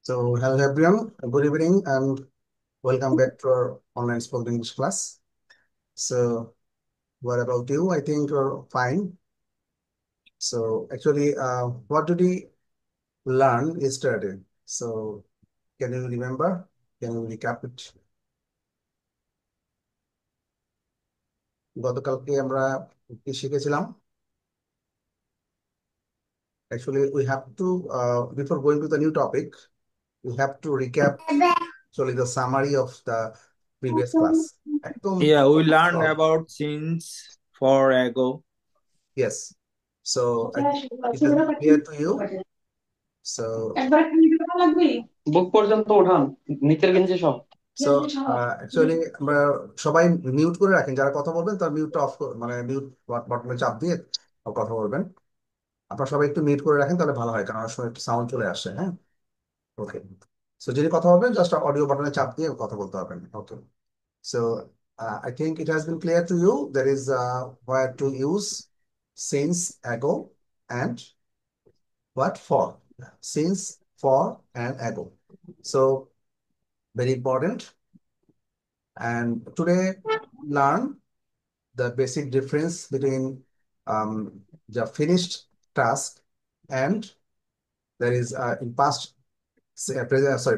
So, hello everyone, good evening, and welcome back to our online spoken English class. So, what about you? I think you're fine. So, actually, what did we learn yesterday? So, can you remember? Can you recap it? গতকালকে আমরা কি শিখেছিলাম? Actually, we have to, before going to the new topic, we have to recap actually the summary of the previous class. একদম Yeah, we learned short. about since for ago. Yes. So, I think it has been clear to you. So, বুক পর্যন্ত ওঠান নিচের গেঞ্জি সব so actually আমরা সবাই mute করে রাখেন, যারা কথা বলবেন তার মিউটটা অফ, মানে মিউট বাটনে চাপ দিয়ে কথা বলবেন। আপনারা সবাই একটু মিউট করে রাখেন, তাহলে ভালো হয়, কারণ অনেক সময় একটু সাউন্ড চলে আসে। হ্যাঁ, ওকে। সো যিনি কথা বলবেন জাস্ট অডিও বাটনে চাপ দিয়ে কথা বলতে পারবেন। Okay. So I think it has been clear to you there is where to use since, ago, and what for. Since, for, and ago. So very important. And today learn the basic difference between the finished task and there is in past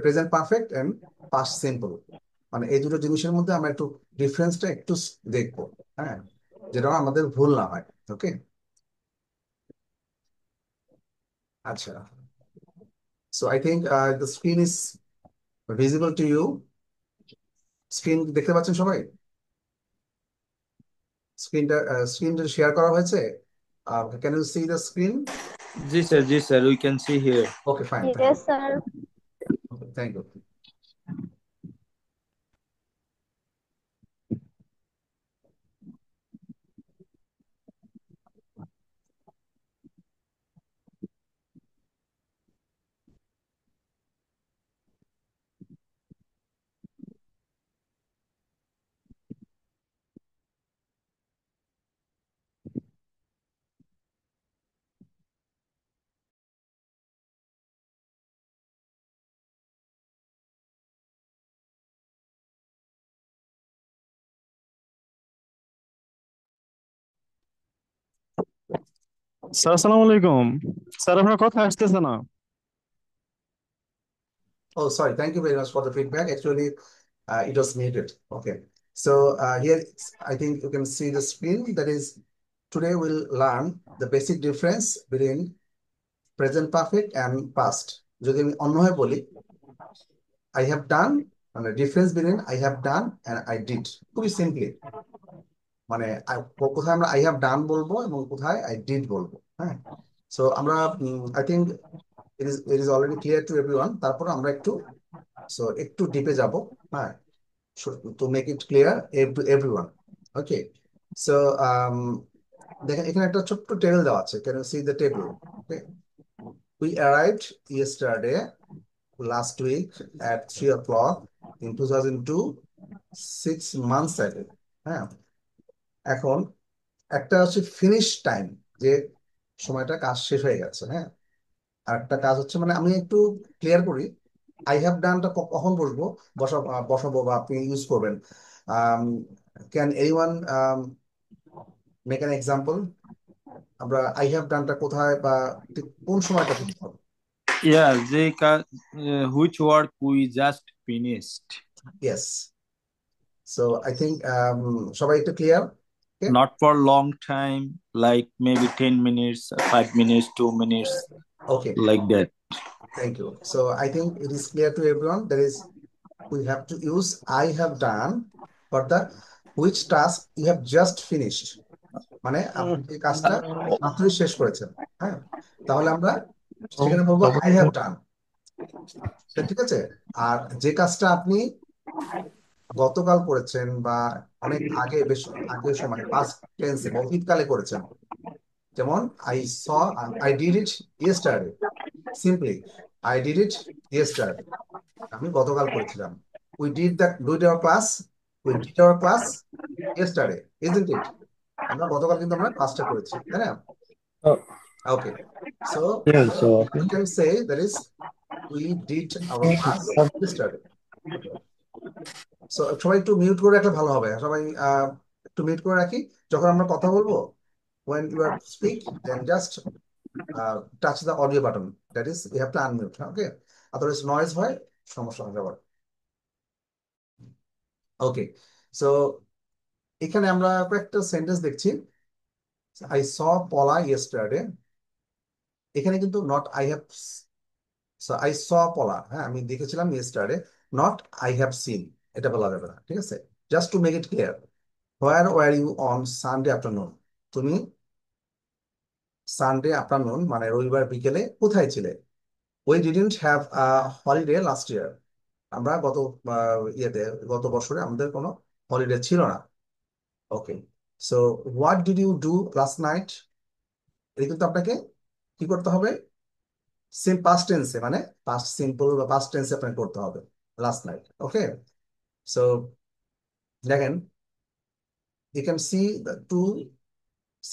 present perfect and past simple, মানে এই দুটো জিনিসের মধ্যে আমরা একটু ডিফারেন্সটা একটু দেখবো। হ্যাঁ, যেটা আমাদের ভুল না হয়। ওকে, আচ্ছা। So I think the screen is visible to you. Screen দেখতে পাচ্ছেন সবাই? স্ক্রিনটা শেয়ার করা হয়েছে? Can you see the screen? Ji sir, we can see here. Okay, fine, thank you. Yes, sir. Okay, thank you. Sir আসসালামু আলাইকুম। Sir আপনার কথা আসতেছে না। Oh, sorry. Thank you very much for the feedback. Actually, it was muted. Okay. So here, I think you can see the screen. That is, today we'll learn the basic difference between present perfect and past. যদি আমি অন্যভাবে বলি, I have done, মানে difference between I have done and I did. খুবই simply, মানে কোথায় আমরা I have done বলবো এবং কোথায় I did বলবো। হ্যাঁ, সো আমরা I think it is already clear to everyone. তারপর আমরা একটু ডিপে যাব। হ্যাঁ, to make it clear to everyone. Okay. So দেখেন এখানে একটা ছোট্ট টেবিল দেওয়া আছে। Can you see the table? Okay. We arrived yesterday, last week at 3 o'clock in 2002, 6 months ago. হ্যাঁ, এখন একটা হচ্ছে ফিনিশ টাইম, যে সময়টা কাজ শেষ হয়ে গেছে। হ্যাঁ, আর একটা কাজ হচ্ছে, মানে আমি একটু ক্লিয়ার করি, আই হ্যাভ ডানটা কখন বসবো, বসাবো বা আপনি ইউজ করবেন। Can anyone make an example? আমরা আই হ্যাভ ডানটা কোথায় বা ঠিক কোন সময়টা করতে হবে? Yeah, which work we just finished. Yes. So I think সবাই একটু clear. Not for long time, like maybe 10 minutes, 5 minutes, 2 minutes, okay, like that. Thank you. So I think it is clear to everyone. That is, we have to use I have done for the which task you have just finished, মানে আপনি এই কাজটা মাত্রই শেষ করেছেন। হ্যাঁ, তাহলে আমরা সেখানে বলবো আই হ্যাভ ডান। ঠিক আছে। আর যে কাজটা আপনি গতকাল করেছেন বা অনেক আগে, বেশ আগের সময়, পাস্ট টেন্সে বা অতীতকালে করেছেন, যেমন I saw I did it yesterday, simply I did it yesterday, আমি গতকাল করেছিলাম। We did that, did our class, we did our class yesterday, isn't it? আমরা গতকাল কিন্তু আমরা ক্লাসটা করেছি, তাই না? Oh, okay. So yes, so we can say that is we did our class yesterday. Okay. So সবাই একটু মিউট করে রাখলে ভালো হবে, সবাই একটু মিউট করে রাখি। যখন আমরা কথা বলবো, when you are speak, then just touch the audio button, that is you have to unmute, okay? Otherwise noise হয়, সমস্যা হবে আবার। ওকে, সো এখানে আমরা কয়েকটা সেন্টেন্স দেখছি। I saw Paula yesterday, এখানে কিন্তু not I have, so I saw Paula, হ্যাঁ আমি দেখেছিলাম yesterday, not I have seen, এটা বলা যাবে না, ঠিক আছে? Just to make it clear, where were you on Sunday afternoon, তুমি সানডে আফটারনুন মানে রবিবার বিকেলে কোথায় ছিলে? We didn't have a holiday last year, আমরা ইয়েতে গত বছরে আমাদের কোনো হলিডে ছিল না। Okay, so what did you do last night, এটা কিন্তু আপনাকে কি করতে হবে? সেম পাস্ট টেন্সে, মানে পাস্ট সিম্পল বা পাস্ট টেন্সে আপনাকে করতে হবে লাস্ট নাইট। ওকে, সো দেখেন, you can see the two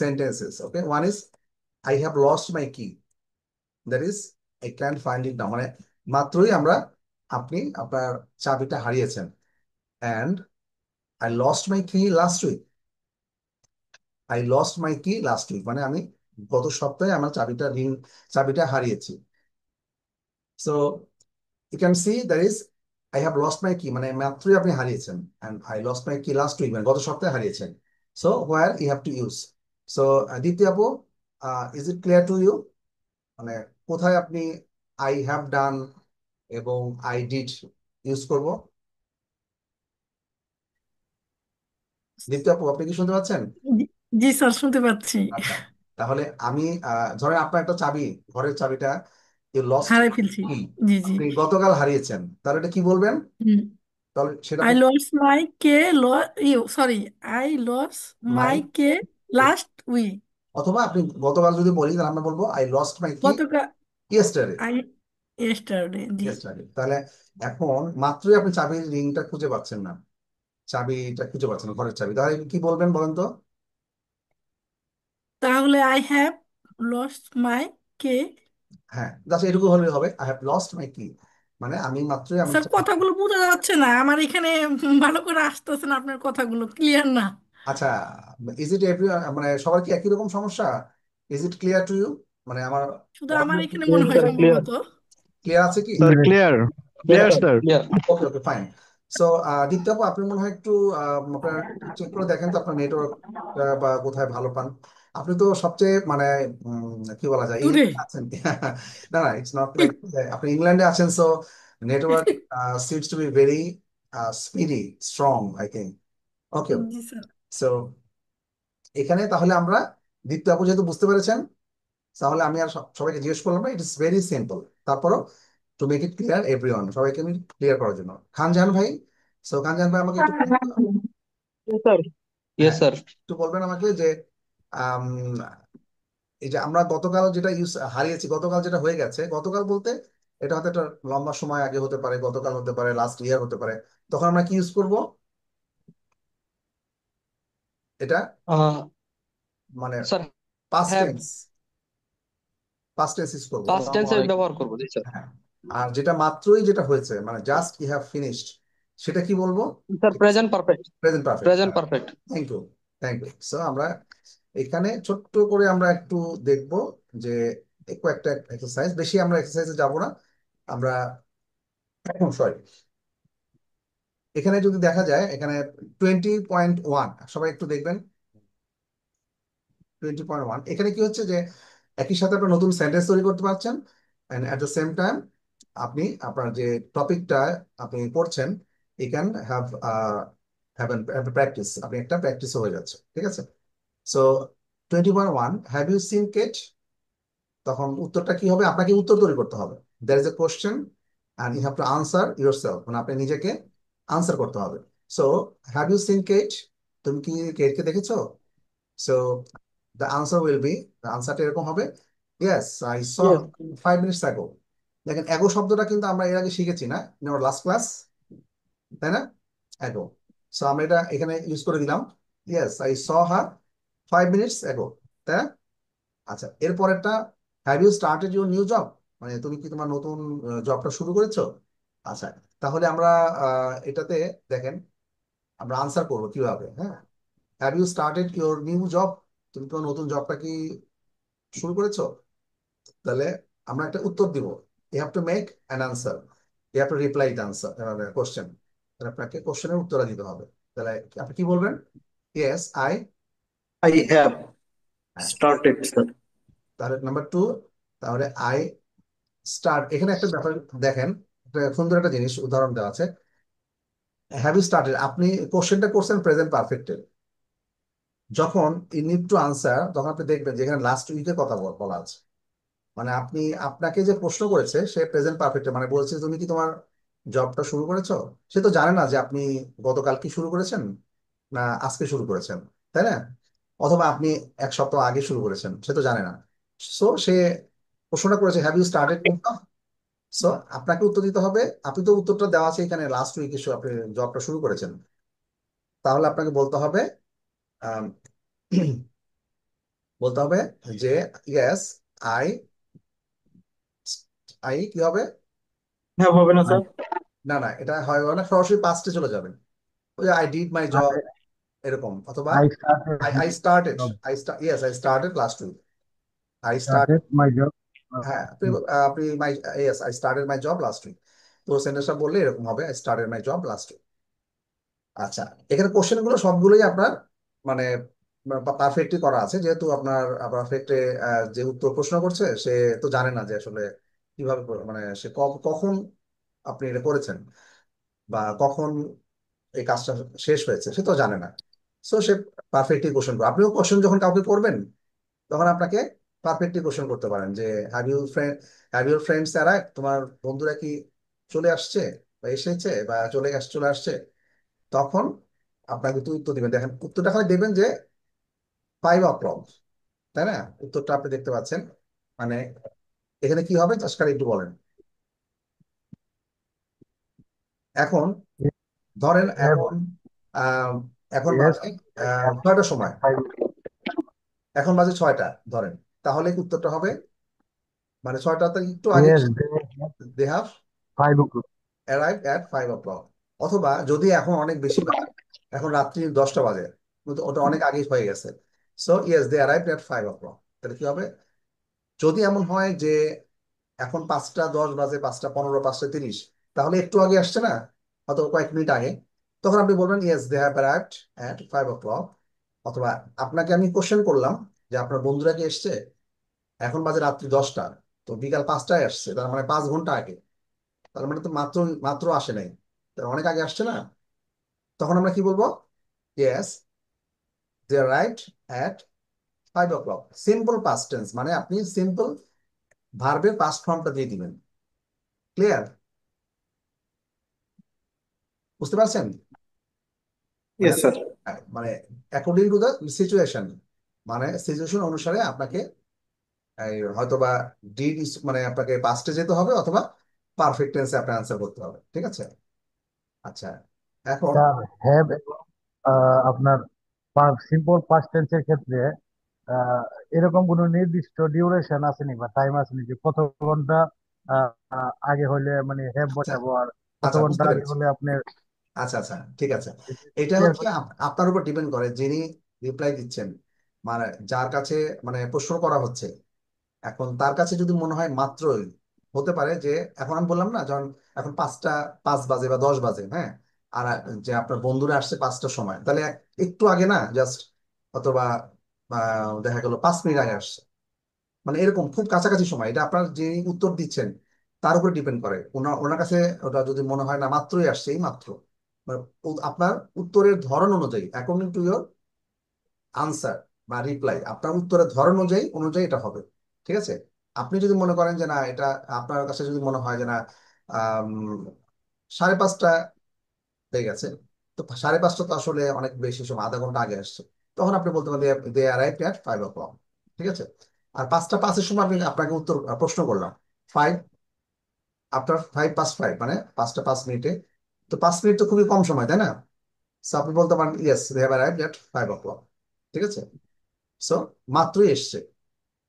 sentences. Okay, one is I have lost my key, that is I can't find it now, মানে মাত্রই আপনি আপনার চাবিটা হারিয়েছেন। and I lost my key last week, I lost my key last week মানে আমি গত সপ্তাহে আমার চাবিটা হারিয়েছি। so you can see that is I have lost my key মানে মাত্রই আপনি হারিয়েছেন, and I lost my key last week মানে গত সপ্তাহে হারিয়েছেন। so where you have to use, so দ্বিতীয় আপু, is it clear to you, মানে কোথায় আপনি I have done এবং I did ইউজ করব? দ্বিতীয় আপু, আপনি কি শুনতে পাচ্ছেন? জি জি স্যার, শুনতে পাচ্ছি। আচ্ছা, তাহলে আমি ধরেন আপনার একটা চাবি, ঘরের চাবিটা ইউ লস্ট, হারাই ফেলছি। কি জি জি। আপনি গতকাল হারিয়েছেন, তাহলে এটা কি বলবেন? তাহলে সেটা আই আপনি, lost my key sorry, I lost my, my key last week. অথবা আপনি গতকাল যদি বলি তাহলে আমরা বলবো আই লস্ট মাই কি গতকাল yesterday, I yesterday. G, yesterday. তাহলে এখন মাত্রই আপনি চাবির রিংটা খুঁজে পাচ্ছেন না, চাবিটা খুঁজে পাচ্ছেন না, ঘরের চাবি, তাহলে কি বলবেন বলেন তো? তাহলে আই হ্যাভ লস মাই কে। হ্যাঁ, জাস্ট এটুকু হলে হবে, আই হ্যাভ লস্ট মাই কি, মানে আমি মাত্রই আমার স্যার কথাগুলো বোঝা যাচ্ছে না আমার এখানে, ভালো করে আসতেছে না, আপনার কথাগুলো ক্লিয়ার না। আচ্ছা, ইজ ইট এভরি, মানে সবার কি একই রকম সমস্যা? Is it clear to you, মানে আমার শুধু আমার অডিও এখানে মনে হয় স্যার ক্লিয়ার, সম্ভবত। ক্লিয়ার আছে কি? Sir clear, Yes, clear sir. Sir. Yeah. ওকে ওকে, ফাইন। সো দীপ্ত আপু, আপনি মনে হয় একটু আপনার চেক করে দেখেন তো আপনার নেটওয়ার্ক বা কোথায় ভালো পান। আপনি তো সবচেয়ে মানে কি বলা যায়, দূরে। ইংল্যান্ডে আছেন। না না, ইটস নট লাইক, আপনি ইংল্যান্ডে আছেন, so network seems to be very speedy, strong I think. Okay, G sir. So এখানে তাহলে আমরা, দীপ্ত আপু যেহেতু বুঝতে পেরেছেন, তাহলে আমি আর সবাইকে জিজ্ঞেস করলাম না, ইট ইস ভেরি সিম্পল। তারপরও two make it clear everyone, সবাইকে আমি ক্লিয়ার করার জন্য, খানজাহান ভাই, সো খানজাহান ভাই আমাকে একটু Yes, sir. Yes, হ্যাঁ, sir. একটু বলবেন আমাকে যে আম, এই যে আমরা গতকাল যেটা হারিয়েছি, গতকাল যেটা হয়ে গেছে, গতকাল বলতে এটা হয়তো একটা লম্বা সময় আগে হতে পারে, গতকাল হতে পারে, লাস্ট ইয়ার হতে পারে, তখন আমরা কি ইউজ করব এটা? Uh, মানে sir, past have tense, past tense use করবো। past tense এর ব্যবহার করবো, জি স্যার। হ্যাঁ, আর যেটা মাত্রই যেটা হয়েছে মানে জাস্ট ইউ হ্যাভ ফিনিশড, সেটা কি বলবো? Sir present perfect, present perfect. Present perfect. Thank you, thank you. So আমরা এখানে ছোট্ট করে আমরা একটু দেখবো যে কয়েকটা এক্সারসাইজ, বেশি আমরা এক্সারসাইজে যাব না আমরা, সরি, এখানে যদি দেখা যায়, এখানে 20.1, সবাই একটু দেখবেন 20.1, এখানে কি হচ্ছে যে একই সাথে আপনার নতুন সেন্টেন্স তৈরি করতে পারছেন, and at the same time আপনি আপনার যে টপিকটা আপনি পড়ছেন, you can have have practice, আপনি একটা প্র্যাকটিস হয়ে যাচ্ছে, ঠিক আছে? So 20.1, have you seen Kate, তখন উত্তরটা কি হবে? আপনাকে উত্তর তৈরি করতে হবে, there is a question and you have to answer yourself, মানে আপনি নিজেকে আনসার করতে হবে। So have you seen Kate, তুমি কি কেটকে দেখেছো? So the answer will be, আনসারটা এরকম হবে, yes I saw Yes. 5 minutes ago। দেখেন এগো শব্দটা কিন্তু আমরা এর আগে শিখেছি না, ইন আওয়ার লাস্ট ক্লাস, তাই না? এগো, সো আমরা এটা এখানে ইউজ করে দিলাম, yes I saw her 5 minutes ago, তাই না? আচ্ছা, এরপরেরটা, have you started your new job, মানে তুমি কি তোমার নতুন জবটা শুরু করেছো? আচ্ছা, তাহলে আমরা এটাতে দেখেন আমরা আনসার করবো কিভাবে। হ্যাঁ, have you started your new job? তুমি তোমার নতুন জবটা কি শুরু করেছো? তাহলে আমরা একটা উত্তর দিব। You have to make an answer, you have to reply the answer, question. তাহলে আপনাকে কোশ্চেনের উত্তর দিতে হবে। তাহলে আপনি কি বলবেন? Yes I. I have হ্যাঁ, started, sir. তাহলে নাম্বার টু, তাহলে আই স্টার্ট। এখানে একটা ব্যাপার দেখেন, একটা সুন্দর একটা জিনিস উদাহরণ দেওয়া আছে। হ্যাভ ইউ স্টার্টেড, আপনি কোশ্চেনটা করছেন প্রেজেন্ট পারফেক্টে। যখন ইউ নিড টু আনসার, তখন আপনি দেখবেন যেখানে লাস্ট উইকের কথা বলা আছে। মানে আপনি, আপনাকে যে প্রশ্ন করেছে সে প্রেজেন্ট পারফেক্টে, মানে বলছে তুমি কি তোমার জবটা শুরু করেছো। সে তো জানে না যে আপনি গতকাল কি শুরু করেছেন না আজকে শুরু করেছেন, তাই না? অথবা আপনি এক সপ্তাহ আগে শুরু করেছেন, সে তো জানে না। সো সে প্রশ্নটা করেছে হ্যাভ ইউ স্টার্টেড। সো আপনাকে উত্তর দিতে হবে, আপনি তো উত্তরটা দেওয়া আছে এখানে লাস্ট উইকে আপনি জবটা শুরু করেছেন। তাহলে আপনাকে বলতে হবে আম, বলতে হবে যে ইয়েস আই, আই কি হবে? Have হবে না, স্যার? না না, এটা হয় না, সরাসরি পাস্টে চলে যাবেন। ওই আই ডিড মাই জব, এরকম। অথবা I started I my started, job. Yes I started last week, I start. Started my job. হ্যাঁ, আপনি আপনি my, yes I started my job last week. তো সেন্টেন্সটা বললে এরকম হবে, I started my job last week. আচ্ছা, এখানে কোশ্চেন গুলো সবগুলোই আপনার মানে পারফেক্টলি করা আছে, যেহেতু আপনার পারফেক্টে যে উত্তর প্রশ্ন করছে সে তো জানে না যে আসলে কিভাবে মানে সে কখন আপনি এটা করেছেন বা কখন এই কাজটা শেষ হয়েছে, সে তো জানে না। সো সে পারফেক্টলি কোশ্চেন করবে। আপনিও কোশ্চেন যখন কাউকে করবেন তখন আপনাকে পারফেক্টলি কোশ্চেন করতে পারেন যে হ্যাভ ইউর ফ্রেন্ডস অ্যারাইভড, তোমার বন্ধুরা কি চলে আসছে বা এসেছে বা চলে আসছে। তখন আপনাকে তো উত্তর দিবেন। দেখেন উত্তরটা খালি দেবেন যে 5 o'clock, তাই না? উত্তরটা আপনি দেখতে পাচ্ছেন। মানে এখানে কি হবে জাস্ট খালি একটু বলেন। এখন ধরেন Have, এখন আহ, এখন yes, বাজে I have 6টার সময়, 5. এখন বাজে 6টা ধরেন, তাহলে কি উত্তরটা হবে মানে 6টা একটু আগে Yes, they have they have 5 o'clock. Arrived at 5 o'clock। অথবা যদি এখন অনেক বেশি বাজে, এখন রাত্রি 10টা বাজে, কিন্তু ওটা অনেক আগেই হয়ে গেছে। So yes they arrived at 5 o'clock। তাহলে কি হবে? যদি এমন হয় যে এখন 5টা 10 বাজে, 5টা 15, 5টা 30, তাহলে একটু আগে আসছে না, হয়তো কয়েক মিনিট আগে, তখন আপনি বলবেন yes they have arrived at 5 o'clock। অথবা আপনাকে আমি কোশ্চেন করলাম যে আপনার বন্ধুরা কি এসছে, এখন বাজে রাত্রি 10টা, তো বিকাল 5টায় আসছে, তার মানে 5 ঘন্টা আগে, তার মানে তো মাত্র মাত্র আসে নাই, তার অনেক আগে আসছে না। তখন আমরা কি বলবো? Yes they arrived at 5 o'clock। Simple past tense, মানে আপনি সিম্পল ভার্বের পাস্ট ফর্মটা দিয়ে দিবেন। ক্লিয়ার? বুঝতে পারছেন? মানে Yes, sir. মানে অ্যাকর্ডিং টু দ্য সিচুয়েশন, মানে সিচুয়েশন অনুসারে আপনাকে এই হয়তোবা ডিড মানে আপনাকে পাস্টে যেতে হবে অথবা পারফেক্ট টেন্সে আপনার আনসার করতে হবে। ঠিক আছে? আচ্ছা, এখন স্যার, হ্যাভ আপনার সিম্পল পাস্ট টেন্সের ক্ষেত্রে আহ, এরকম কোনো নির্দিষ্ট ডিউরেশন আছে নি বা টাইম আছে নি যে কত ঘন্টা আগে হলে মানে হ্যাভ আচ্ছা বসাবো আর কত আচ্ছা, ঘন্টা বুঝতে আগে পেরেছি। হলে আপনি আচ্ছা আচ্ছা, ঠিক আছে। এটা ক্লিয়ার হচ্ছে করতে। আপনার উপর ডিপেন্ড করে যিনি রিপ্লাই দিচ্ছেন, মানে যার কাছে মানে প্রশ্ন করা হচ্ছে। এখন তার কাছে যদি মনে হয় মাত্রই, হতে পারে যে এখন আমি বললাম না যখন এখন 5টা 5 বাজে বা 10 বাজে, হ্যাঁ, আর যে আপনার বন্ধুরা আসছে 5টার সময়, তাহলে একটু আগে না জাস্ট, অথবা দেখা গেল 5 মিনিট আগে আসছে, মানে এরকম খুব কাছাকাছি সময়। এটা আপনার যে উত্তর দিচ্ছেন তার উপরে ডিপেন্ড করে। ওনার ওনার কাছে ওটা যদি মনে হয় না মাত্রই আসছে, এই মাত্র, মানে আপনার উত্তরের ধরন অনুযায়ী, অ্যাকর্ডিং টু ইয়োর আনসার বা রিপ্লাই, আপনার উত্তরের ধরন অনুযায়ী অনুযায়ী এটা হবে। ঠিক আছে? আপনি যদি মনে করেন যে না, এটা আপনার কাছে যদি মনে হয় যে না 5:30 হয়ে গেছে, তো 5:30 তো আসলে অনেক বেশি সময়, আধা ঘন্টা আগে আসছে, তখন আপনি বলতে পারেন দে অ্যারাইভড অ্যাট 5 o'clock। ঠিক আছে? আর 5টা 5-এর সময় আমি আপনাকে উত্তর প্রশ্ন করলাম, 5 আফটার 5 past 5, মানে 5টা 5 মিনিটে, তো 5 মিনিট তো খুবই কম সময়, তাই না? সো আপনি বলতে পারেন yes they have arrived at 5 o'clock। ঠিক আছে? সো মাত্রই এসছে।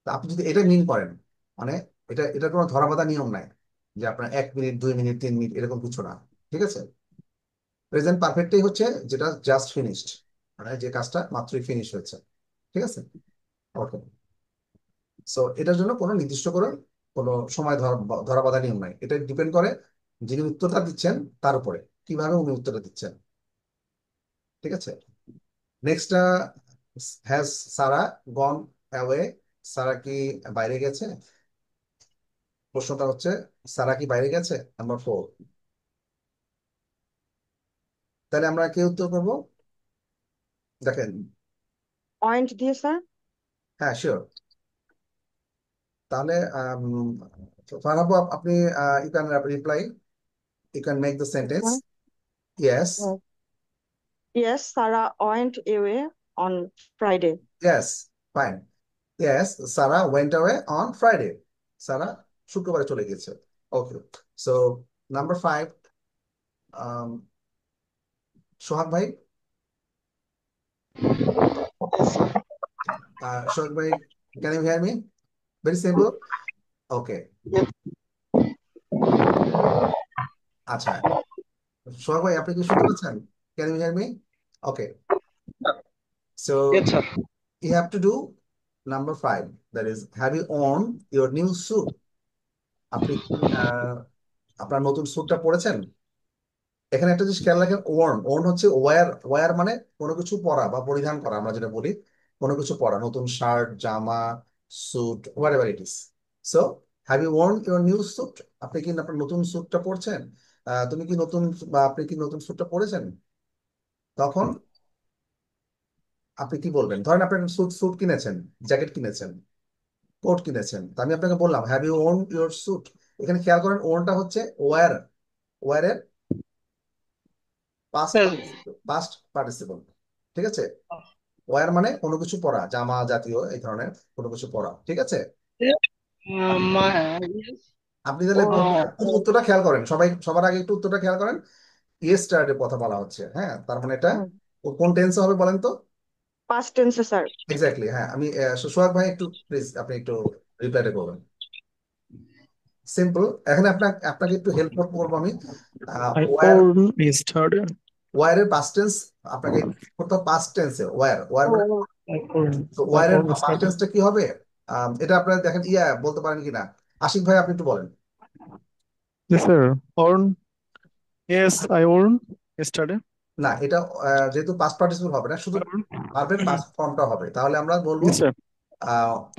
তা আপনি যদি এটা মিন করেন, মানে এটা কোনো ধরাবাঁধা নিয়ম নাই যে আপনার 1 মিনিট 2 মিনিট 3 মিনিট এরকম কিছু না। ঠিক আছে, প্রেজেন্ট পারফেক্টই হচ্ছে যেটা জাস্ট ফিনিশড, মানে যে কাজটা মাত্রই ফিনিশ হয়েছে। ঠিক আছে, ওকে। সো এটার জন্য কোনো নির্দিষ্ট করে কোনো সময় ধরাবাঁধা নিয়ম নাই, এটা ডিপেন্ড করে যিনি উত্তরটা দিচ্ছেন তার উপরে, কিভাবে উনি উত্তরটা দিচ্ছেন। ঠিক আছে, next, has Sarah gone away? Sarah কি বাইরে গেছে? প্রশ্নটা হচ্ছে সারা কি বাইরে গেছে, নাম্বার 4। তাহলে আমরা কি উত্তর করবো দেখেন? পয়েন্ট দিয়ে স্যার। হ্যাঁ, শিওর। তাহলে ফারহাবু, আপনি you can reply, you can make the sentence. Yes, yes Sarah went away on Friday. Yes, fine. Yes, Sarah went away on Friday. Sarah শুক্রবারে চলে গেছে। ওকে, সো নাম্বার 5, সোহাগ ভাই। সোহাগ ভাই, can you hear me? Very simple. Okay, আচ্ছা, সোহাগ ভাই আপনি কি শুনতে পাচ্ছেন? Can you hear me? Okay, so Yes, sir. you have to do number 5, that is, have you on your new suit? আপনি কি আপনার নতুন স্যুটটা পরেছেন? এখানে একটা জিনিস খেয়াল রাখেন, ওয়ার্ন, ওয়ার্ন হচ্ছে ওয়ার, ওয়ার মানে কোনো কিছু পরা বা পরিধান করা, আমরা যেটা বলি কোনো কিছু পরা, নতুন শার্ট, জামা, suit, whatever it is. So have you worn your new suit? আপনি কি আপনার নতুন স্যুটটা পরছেন? তুমি কি নতুন, বা আপনি কি নতুন স্যুটটা পরেছেন? তখন আপনি কি বলবেন? ধরেন আপনি স্যুট স্যুট কিনেছেন, জ্যাকেট কিনেছেন, কোট কিনেছেন, তো আমি আপনাকে বললাম have you worn your suit. এখানে খেয়াল করেন ওনটা হচ্ছে ওয়ার, ওয়ারের past Yes. Participle, past participle. ঠিক আছে, ওয়ার মানে কোনো কিছু পরা, জামা জাতীয় এই ধরনের কোনো কিছু পরা। ঠিক আছে, Yes. আপনি তাহলে উত্তরটা খেয়াল করেন, সবাই সবার আগে একটু উত্তরটা খেয়াল করেন। ইয়েস স্টার্টের কথা বলা হচ্ছে, হ্যাঁ, তার মানে এটা কোন টেন্সে হবে বলেন তো? পাস্ট টেন্সে স্যার। এক্স্যাক্টলি, হ্যাঁ। আমি সোহাগ ভাই একটু প্লিজ আপনি একটু রিপ্লাইটা করবেন। সিম্পল, এখানে আপনাকে আপনাকে একটু হেল্প করবো আমি। I wear, own yesterday. ওয়ারের পাস্ট টেন্স আপনাকে করতে হবে পাস্ট টেন্সে, ওয়ার, ওয়ার মানে, I own. তো I ওয়ারের own পাস্ট yesterday. টেন্সটা কি হবে? এটা আপনারা দেখেন, বলতে পারেন কিনা? আশিক ভাই আপনি একটু বলেন। Yes, sir. Own. Yes, I own yesterday. না, এটা যেহেতু পাস্ট পার্টিসিপল হবে না, শুধু Own. ভার্বের পাস্ট ফর্মটা হবে, তাহলে আমরা বলবো Yes, sir.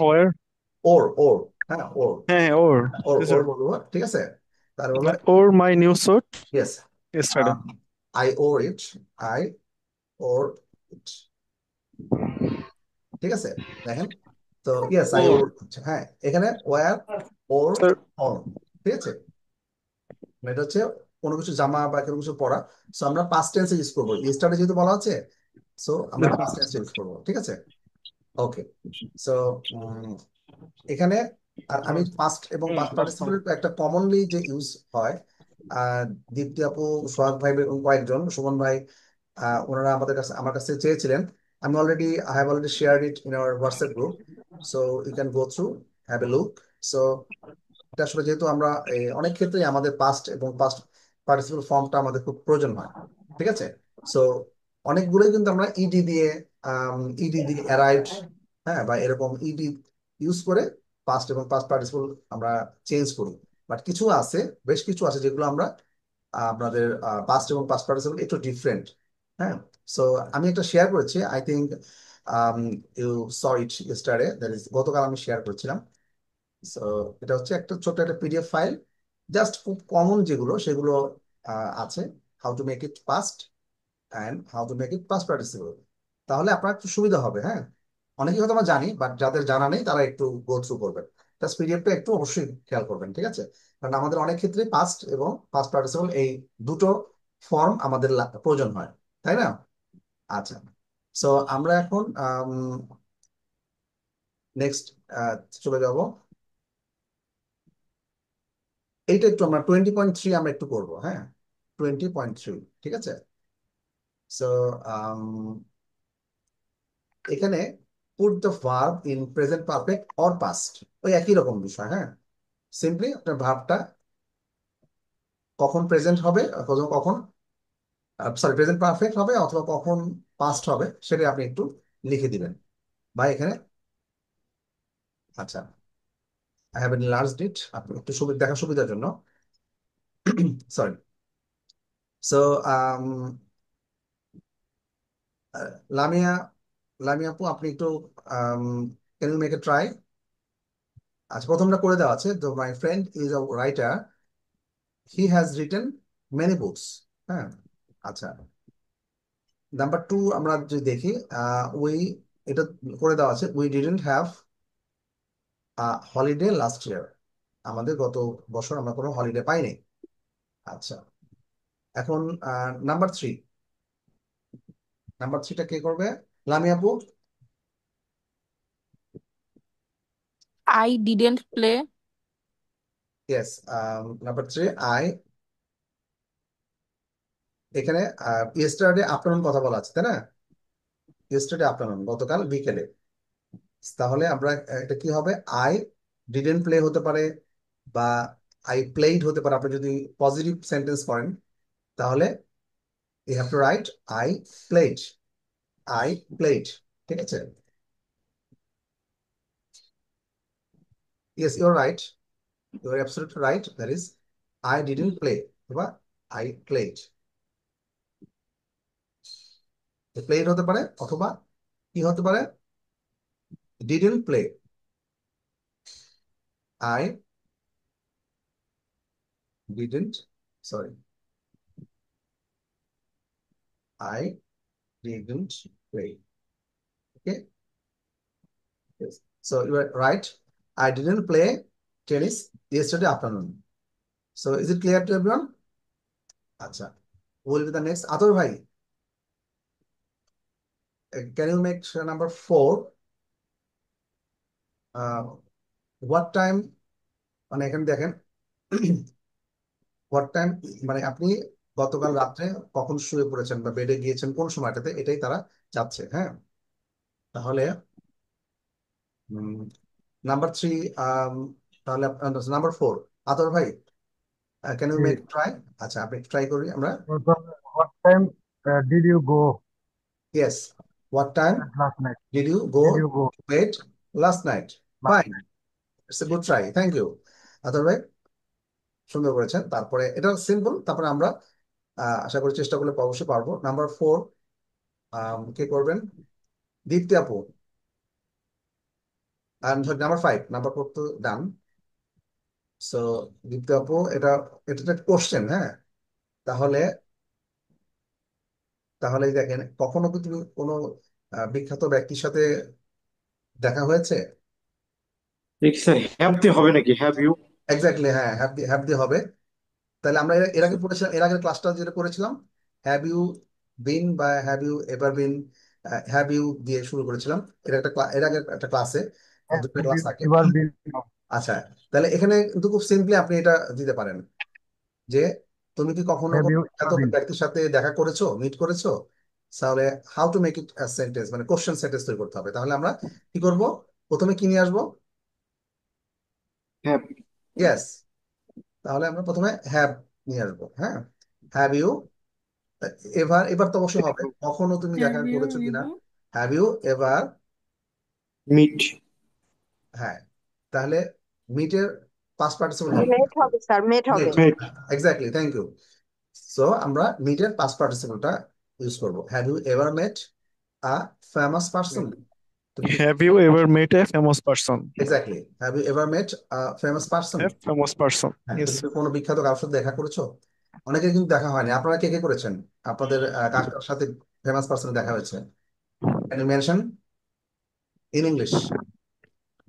Where? ওর, ওর, হ্যাঁ, ওর, Hey, or. Or, Yes, or sir. বলবো। ঠিক আছে, তার বলবো I own my new suit yes, yesterday. I wore it, I wore it. ঠিক আছে, দেখেন তো, ইয়েস আই ওর, হ্যাঁ, এখানে ওয়ার, ওর, Sir. অন। ঠিক আছে, মানে এটা হচ্ছে কোনো কিছু জামা বা কোনো কিছু পরা। সো আমরা পাস্ট টেন্সে ইউজ করবো, ইয়েস্টারডে যেহেতু বলা আছে, সো আমরা Yes, পাস্ট টেন্সে ইউজ করবো। ঠিক আছে, ওকে। সো এখানে আর আমি পাস্ট এবং পাস্ট পার্টিসিপেলের একটা কমনলি যে ইউজ হয়, আহ দীপ্তি আপু, সোহাগ ভাই এবং কয়েকজন, সুমন ভাই, ওনারা আমাদের কাছে, আমার কাছে চেয়েছিলেন। আমি already, I have already shared it in our WhatsApp group, so you can go through, have a look. So এটা আসলে যেহেতু আমরা অনেক ক্ষেত্রেই আমাদের পাস্ট এবং পাস্ট পার্টিসিপল ফর্মটা আমাদের খুব প্রয়োজন হয়। ঠিক আছে, সো অনেকগুলোই কিন্তু আমরা ইডি দিয়ে, ইডি দিয়ে অ্যারাইভড, হ্যাঁ, বা এরকম ইডি ইউজ করে পাস্ট এবং পাস্ট পার্টিসিপল আমরা চেঞ্জ করি। বাট কিছু আছে, বেশ কিছু আছে যেগুলো আমরা আপনাদের পাস্ট এবং পাস্ট পার্টিসিপল একটু ডিফারেন্ট। হ্যাঁ, সো আমি একটা শেয়ার করেছি, I think you saw it yesterday, that is গতকাল আমি শেয়ার করেছিলাম। সো এটা হচ্ছে একটা ছোট একটা পিডিএফ ফাইল, জাস্ট খুব কমন যেগুলো সেগুলো আছে, how to make it past and how to make it past participle. তাহলে আপনার একটু সুবিধা হবে, হ্যাঁ। অনেকেই হয়তো আমরা জানি, বাট যাদের জানা নেই তারা একটু গো থ্রু করবেন, জাস্ট পিডিএফটা একটু অবশ্যই খেয়াল করবেন। ঠিক আছে, কারণ আমাদের অনেক ক্ষেত্রে পাস্ট এবং পাস্ট পার্টিসিপল এই দুটো ফর্ম আমাদের প্রয়োজন হয়, তাই না? আচ্ছা, সো আমরা এখন নেক্সট চলে যাব। এইটা একটু আমরা 20.3 আমরা একটু করবো, হ্যাঁ, 20.3। ঠিক আছে, সো এখানে put the verb in present perfect or past, ওই একই রকম বিষয়, হ্যাঁ। সিম্পলি আপনার ভার্বটা কখন প্রেজেন্ট হবে, কখন কখন সরি প্রেজেন্ট পারফেক্ট হবে অথবা কখন পাস্ট হবে সেটা আপনি একটু লিখে দিবেন। বা এখানে আচ্ছা আই হ্যাভ লার্জড ইট, আপনি একটু সুবিধা দেখার সুবিধার জন্য সরি। সো লামিয়া লামিয়া আপু আপনি একটু can you make a try? আচ্ছা প্রথমটা করে দেওয়া আছে, তো my friend is a writer, he has written many books. হ্যাঁ আচ্ছা নাম্বার টু আমরা যদি দেখি উই, এটা করে দেওয়া আছে we didn't have holiday last ইয়ার, আমাদের গত বছর আমরা কোনো হলিডে পাইনি। আচ্ছা এখন নাম্বার থ্রি, নাম্বার থ্রিটা কে করবে? লামি আপু। I didn't play. Yes number three I, এখানে ইয়েস্টারডে আফটারনুন কথা বলা আছে তাই না? ইয়েস্টারডে আফটারনুন গতকাল বিকেলে, তাহলে আমরা এটা কি হবে? আই ডিডেন্ট প্লে হতে পারে বা আই প্লেইড হতে পারে। আপনি যদি পজিটিভ সেন্টেন্স করেন তাহলে you have to write I played, I played. ঠিক আছে? Yes your right, your absolutely right, that is I didn't play বা আই প্লেড। প্লেড হতে পারে অথবা কি হতে পারে? Didn't play, I didn't sorry I didn't play. Okay, yes. So you are right. I didn't play tennis yesterday afternoon. So is it clear to everyone? Acha. Who will be the next? Atul bhai, can you make number four? What time? মানে এখানে দেখেন what time মানে আপনি গতকাল রাত্রে কখন শুয়ে পড়েছেন বা বেডে গিয়েছেন কোন সময়টাতে, এটাই তারা চাচ্ছে। হ্যাঁ তাহলে নাম্বার থ্রি, তাহলে নাম্বার ফোর আতর ভাই, can you G. Make try? আচ্ছা আপনি ট্রাই করি আমরা। What time did you go Yes, what time last night? did you Did go you go to bed last night? last Fine, night? it's a good try, thank you আতর ভাই, সুন্দর করেছেন। তারপরে এটা সিম্পল, তারপরে আমরা আশা করি চেষ্টা করলে অবশ্যই পারবো। নাম্বার ফোর কে করবেন? দীপ্তি আপু। আর নাম্বার ফাইভ, নাম্বার ফোর তো ডান। সো দীপ্তি আপু, এটা এটা একটা কোশ্চেন। হ্যাঁ তাহলে তাহলে দেখেন কখনো কি তুমি কোনো বিখ্যাত ব্যক্তির সাথে দেখা হয়েছে? স্যার হ্যাভ দিয়ে হবে নাকি? Have you? এক্স্যাক্টলি, হ্যাঁ হ্যাভ দিয়ে হবে। তাহলে আমরা এর আগে পড়েছিলাম, এর আগের ক্লাসটা যেটা করেছিলাম হ্যাভ ইউ বিন বা have you ever been, have you দিয়ে শুরু করেছিলাম। এটা একটা এর আগে একটা ক্লাসে, দুটো Have ক্লাস you থাকে। ever been? আচ্ছা তাহলে এখানে কিন্তু খুব সিম্পলি আপনি এটা দিতে পারেন যে তুমি কি কখনো Have কোনো you বিখ্যাত ever been? ব্যক্তির সাথে দেখা করেছো, মিট করেছো? তাহলে how to make it sentence, মানে কোশ্চেন সেন্টেন্স তৈরি করতে হবে। তাহলে আমরা কি করব? প্রথমে কি নিয়ে আসবো? হ্যাভ। ইয়েস, তাহলে আমরা প্রথমে হ্যাভ নিয়ে আসবো। হ্যাঁ হ্যাভ ইউ এভার, এবার তো অবশ্যই হবে কখনো তুমি দেখা হ্যাভ ইউ করেছো কিনা। Ever have you ever, meet. হ্যাঁ তাহলে মিটের পাস্ট পার্টিসিপল হবে মেট হবে স্যার, মেট হবে। Met. Exactly, thank you. So আমরা মিটের পাস্ট পার্টিসিপলটা ইউজ করবো। Have you ever met a famous person? তুমি কি Have you ever met a famous person? Exactly have you ever met a famous person? A famous person. হ্যাঁ Yes. তুমি কি কোনো বিখ্যাত কারোর সাথে দেখা করেছো? অনেকে কিন্তু দেখা হয়নি। আপনারা কে কে করেছেন? আপনাদের কার কার সাথে ফেমাস পার্সন দেখা হয়েছে? Can you mention in English?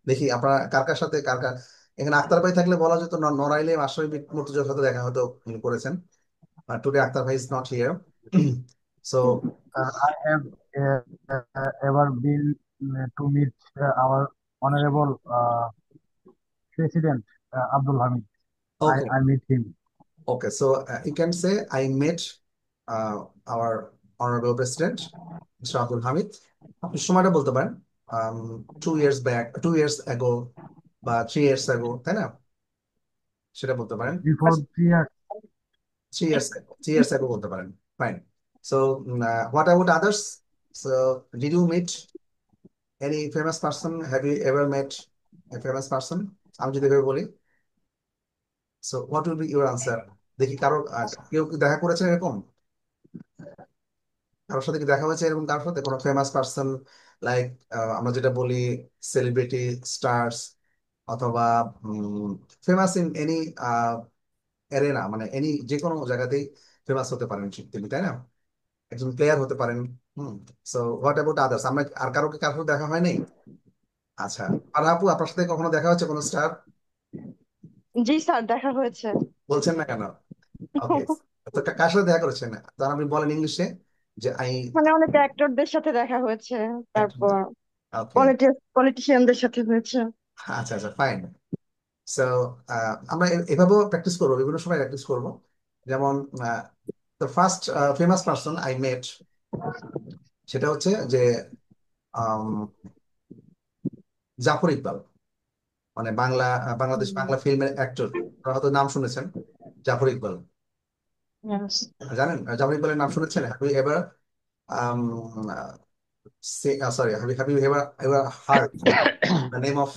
দেখি আপনারা কার কার সাথে কার কার, এখানে আক্তার ভাই থাকলে বলা যেত নড়াইলে মাসরুই মুর্তজার সাথে দেখা হয়তো উনি করেছেন। টুডে আক্তার ভাই is not here. So I have ever been to meet our honorable President Abdul Hamid. Okay I meet him. Okay, so you can say I met our honourable president mister Abdul Hamid. আপনি সময়টা বলতে পারেন 2 years back, 2 years ago বা 3 years ago, তাই না? সেটা বলতে পারেন। Before 3 years. 3 years ago, 3 years ago বলতে পারেন। Fine. So what about others? So did you meet any famous person? Have you ever met a famous person? আমি যদি এভাবে বলি, so what will be your answer? দেখি কারো কেউ কি দেখা করেছেন এরকম? কারোর সাথে কি দেখা হয়েছে এরকম, কারোর সাথে কোনো ফেমাস পার্সন, লাইক আমরা যেটা বলি সেলিব্রিটি, স্টার্স, অথবা ফেমাস ইন এনি এরেনা, মানে এনি যে কোনো জায়গাতেই ফেমাস হতে পারেন তিনি, তাই না? একজন প্লেয়ার হতে পারেন। Hmm. So what about others? আমরা আর কারো কি কারোর সাথে দেখা হয় নাই? আচ্ছা, আর আপু আপনার সাথে কখনো দেখা হচ্ছে কোনো স্টার? জি স্যার, দেখা হয়েছে। বলছেন না কেন? ওকে, তো কার সাথে দেখা করেছেন? তখন আপনি বলেন ইংলিশে যে আই। মানে অনেক অ্যাক্টরদের সাথে দেখা হয়েছে, তারপর ওকে, পলিটিশিয়ানদের সাথে হয়েছে। আচ্ছা আচ্ছা, ফাইন। সো আমরা এভাবেও প্র্যাকটিস করবো, বিভিন্ন সময় প্র্যাকটিস করবো। যেমন the first famous person I met, সেটা হচ্ছে যে আম, জাফর ইকবাল, মানে বাংলাদেশ বাংলা ফিল্মের অ্যাক্টর। আপনারা হয়তো নাম শুনেছেন, জাফর ইকবাল। Yes. জানেন জাফর ইকবালের নাম শুনেছেন? Have you ever sorry, have you ever heard the name of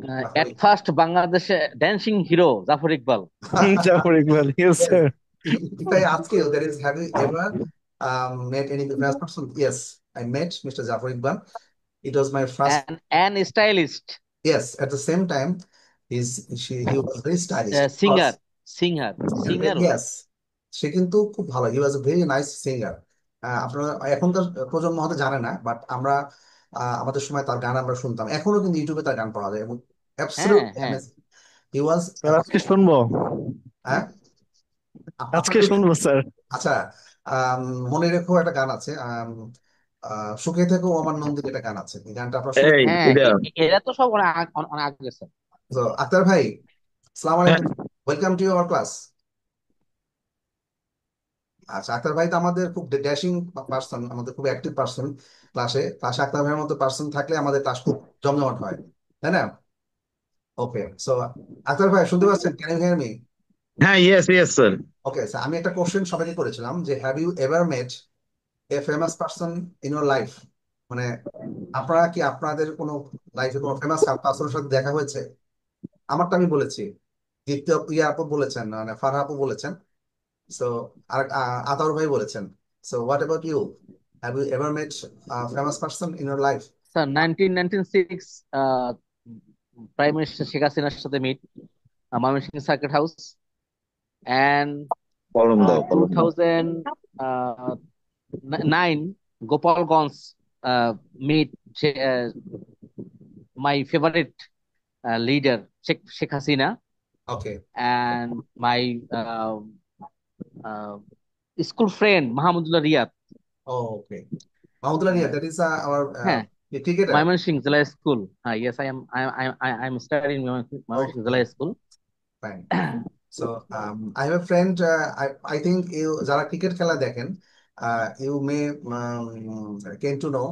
Zafar At first, Bangladesh dancing hero Zafar Iqbal. Jafar Iqbal, yes, Yes. sir. If I ask you, that is, have you ever met any famous person? Yes, I met Mr. Jafar Iqbal. It was my first. And stylist, Yes, at the same time, he was very stylish. singer, And singer. yes, সে কিন্তু খুব ভালো। হি ওয়াজ a very nice singer. আপনারা এখনকার প্রজন্ম হয়তো জানে না, but আমরা আমাদের সময় তার গান আমরা শুনতাম, এখনো কিন্তু ইউটিউবে তার গান পাওয়া যায় এবং অ্যাবসলিউটলি হ্যাঁ অ্যামেজিং। হি ওয়াজ। স্যার আজকে শুনবো, হ্যাঁ, আজকে আপনার। শুনবো স্যার। আচ্ছা, মনে রেখো একটা গান আছে, সুখে থেকো আমার নন্দিনী, একটা গান আছে, এই গানটা আপনার শুনে। এই হ্যাঁ এটা এরা তো সব অনেক আগে গেছে। তো আক্তার ভাই, সালাম আলাইকুম, ওয়েলকাম টু আওয়ার ক্লাস। আচ্ছা, আক্তার ভাই তো আমাদের খুব ড্যাশিং পার্সন, আমাদের খুব অ্যাক্টিভ পার্সন ক্লাসে। ক্লাসে আক্তার ভাইয়ের মতো পার্সন থাকলে আমাদের ক্লাস খুব জমজমাট হয়, তাই না? ওকে, সো আক্তার ভাই শুনতে পাচ্ছেন? Can you hear me? হ্যাঁ, ইয়েস ইয়েস স্যার। ওকে, আমি একটা কোশ্চেন সবাইকে করেছিলাম যে have you ever met a famous person in your life? মানে আপনারা কি আপনাদের কোনো লাইফে কোনো ফেমাস পার্সনের সাথে দেখা হয়েছে? আমারটা আমি বলেছি, দ্বিতীয় ইয়া আপু বলেছেন, মানে ফারহা আপু বলেছেন, সো আর আতাউর ভাই বলেছেন। So what about you? Have you ever met famous person in your life? Sir 1996 prime minister Sheikh হাসিনার সাথে meet Mymensingh circuit house, and কলম দাও, কলম দাও। 2009 Gopalganj meet my favorite leader Sheikh Hasina, okay, and my uh, school friend Mahamudullah Riyad. Okay, Mahmudullah Riyad, that is our হ্যাঁ, cricketer. Mymensingh Zilla School. Yes, I'm studying Mymensingh Zilla School. Fine. So I have a friend. I think you যারা cricket খেলা দেখেন, you may কেন to know,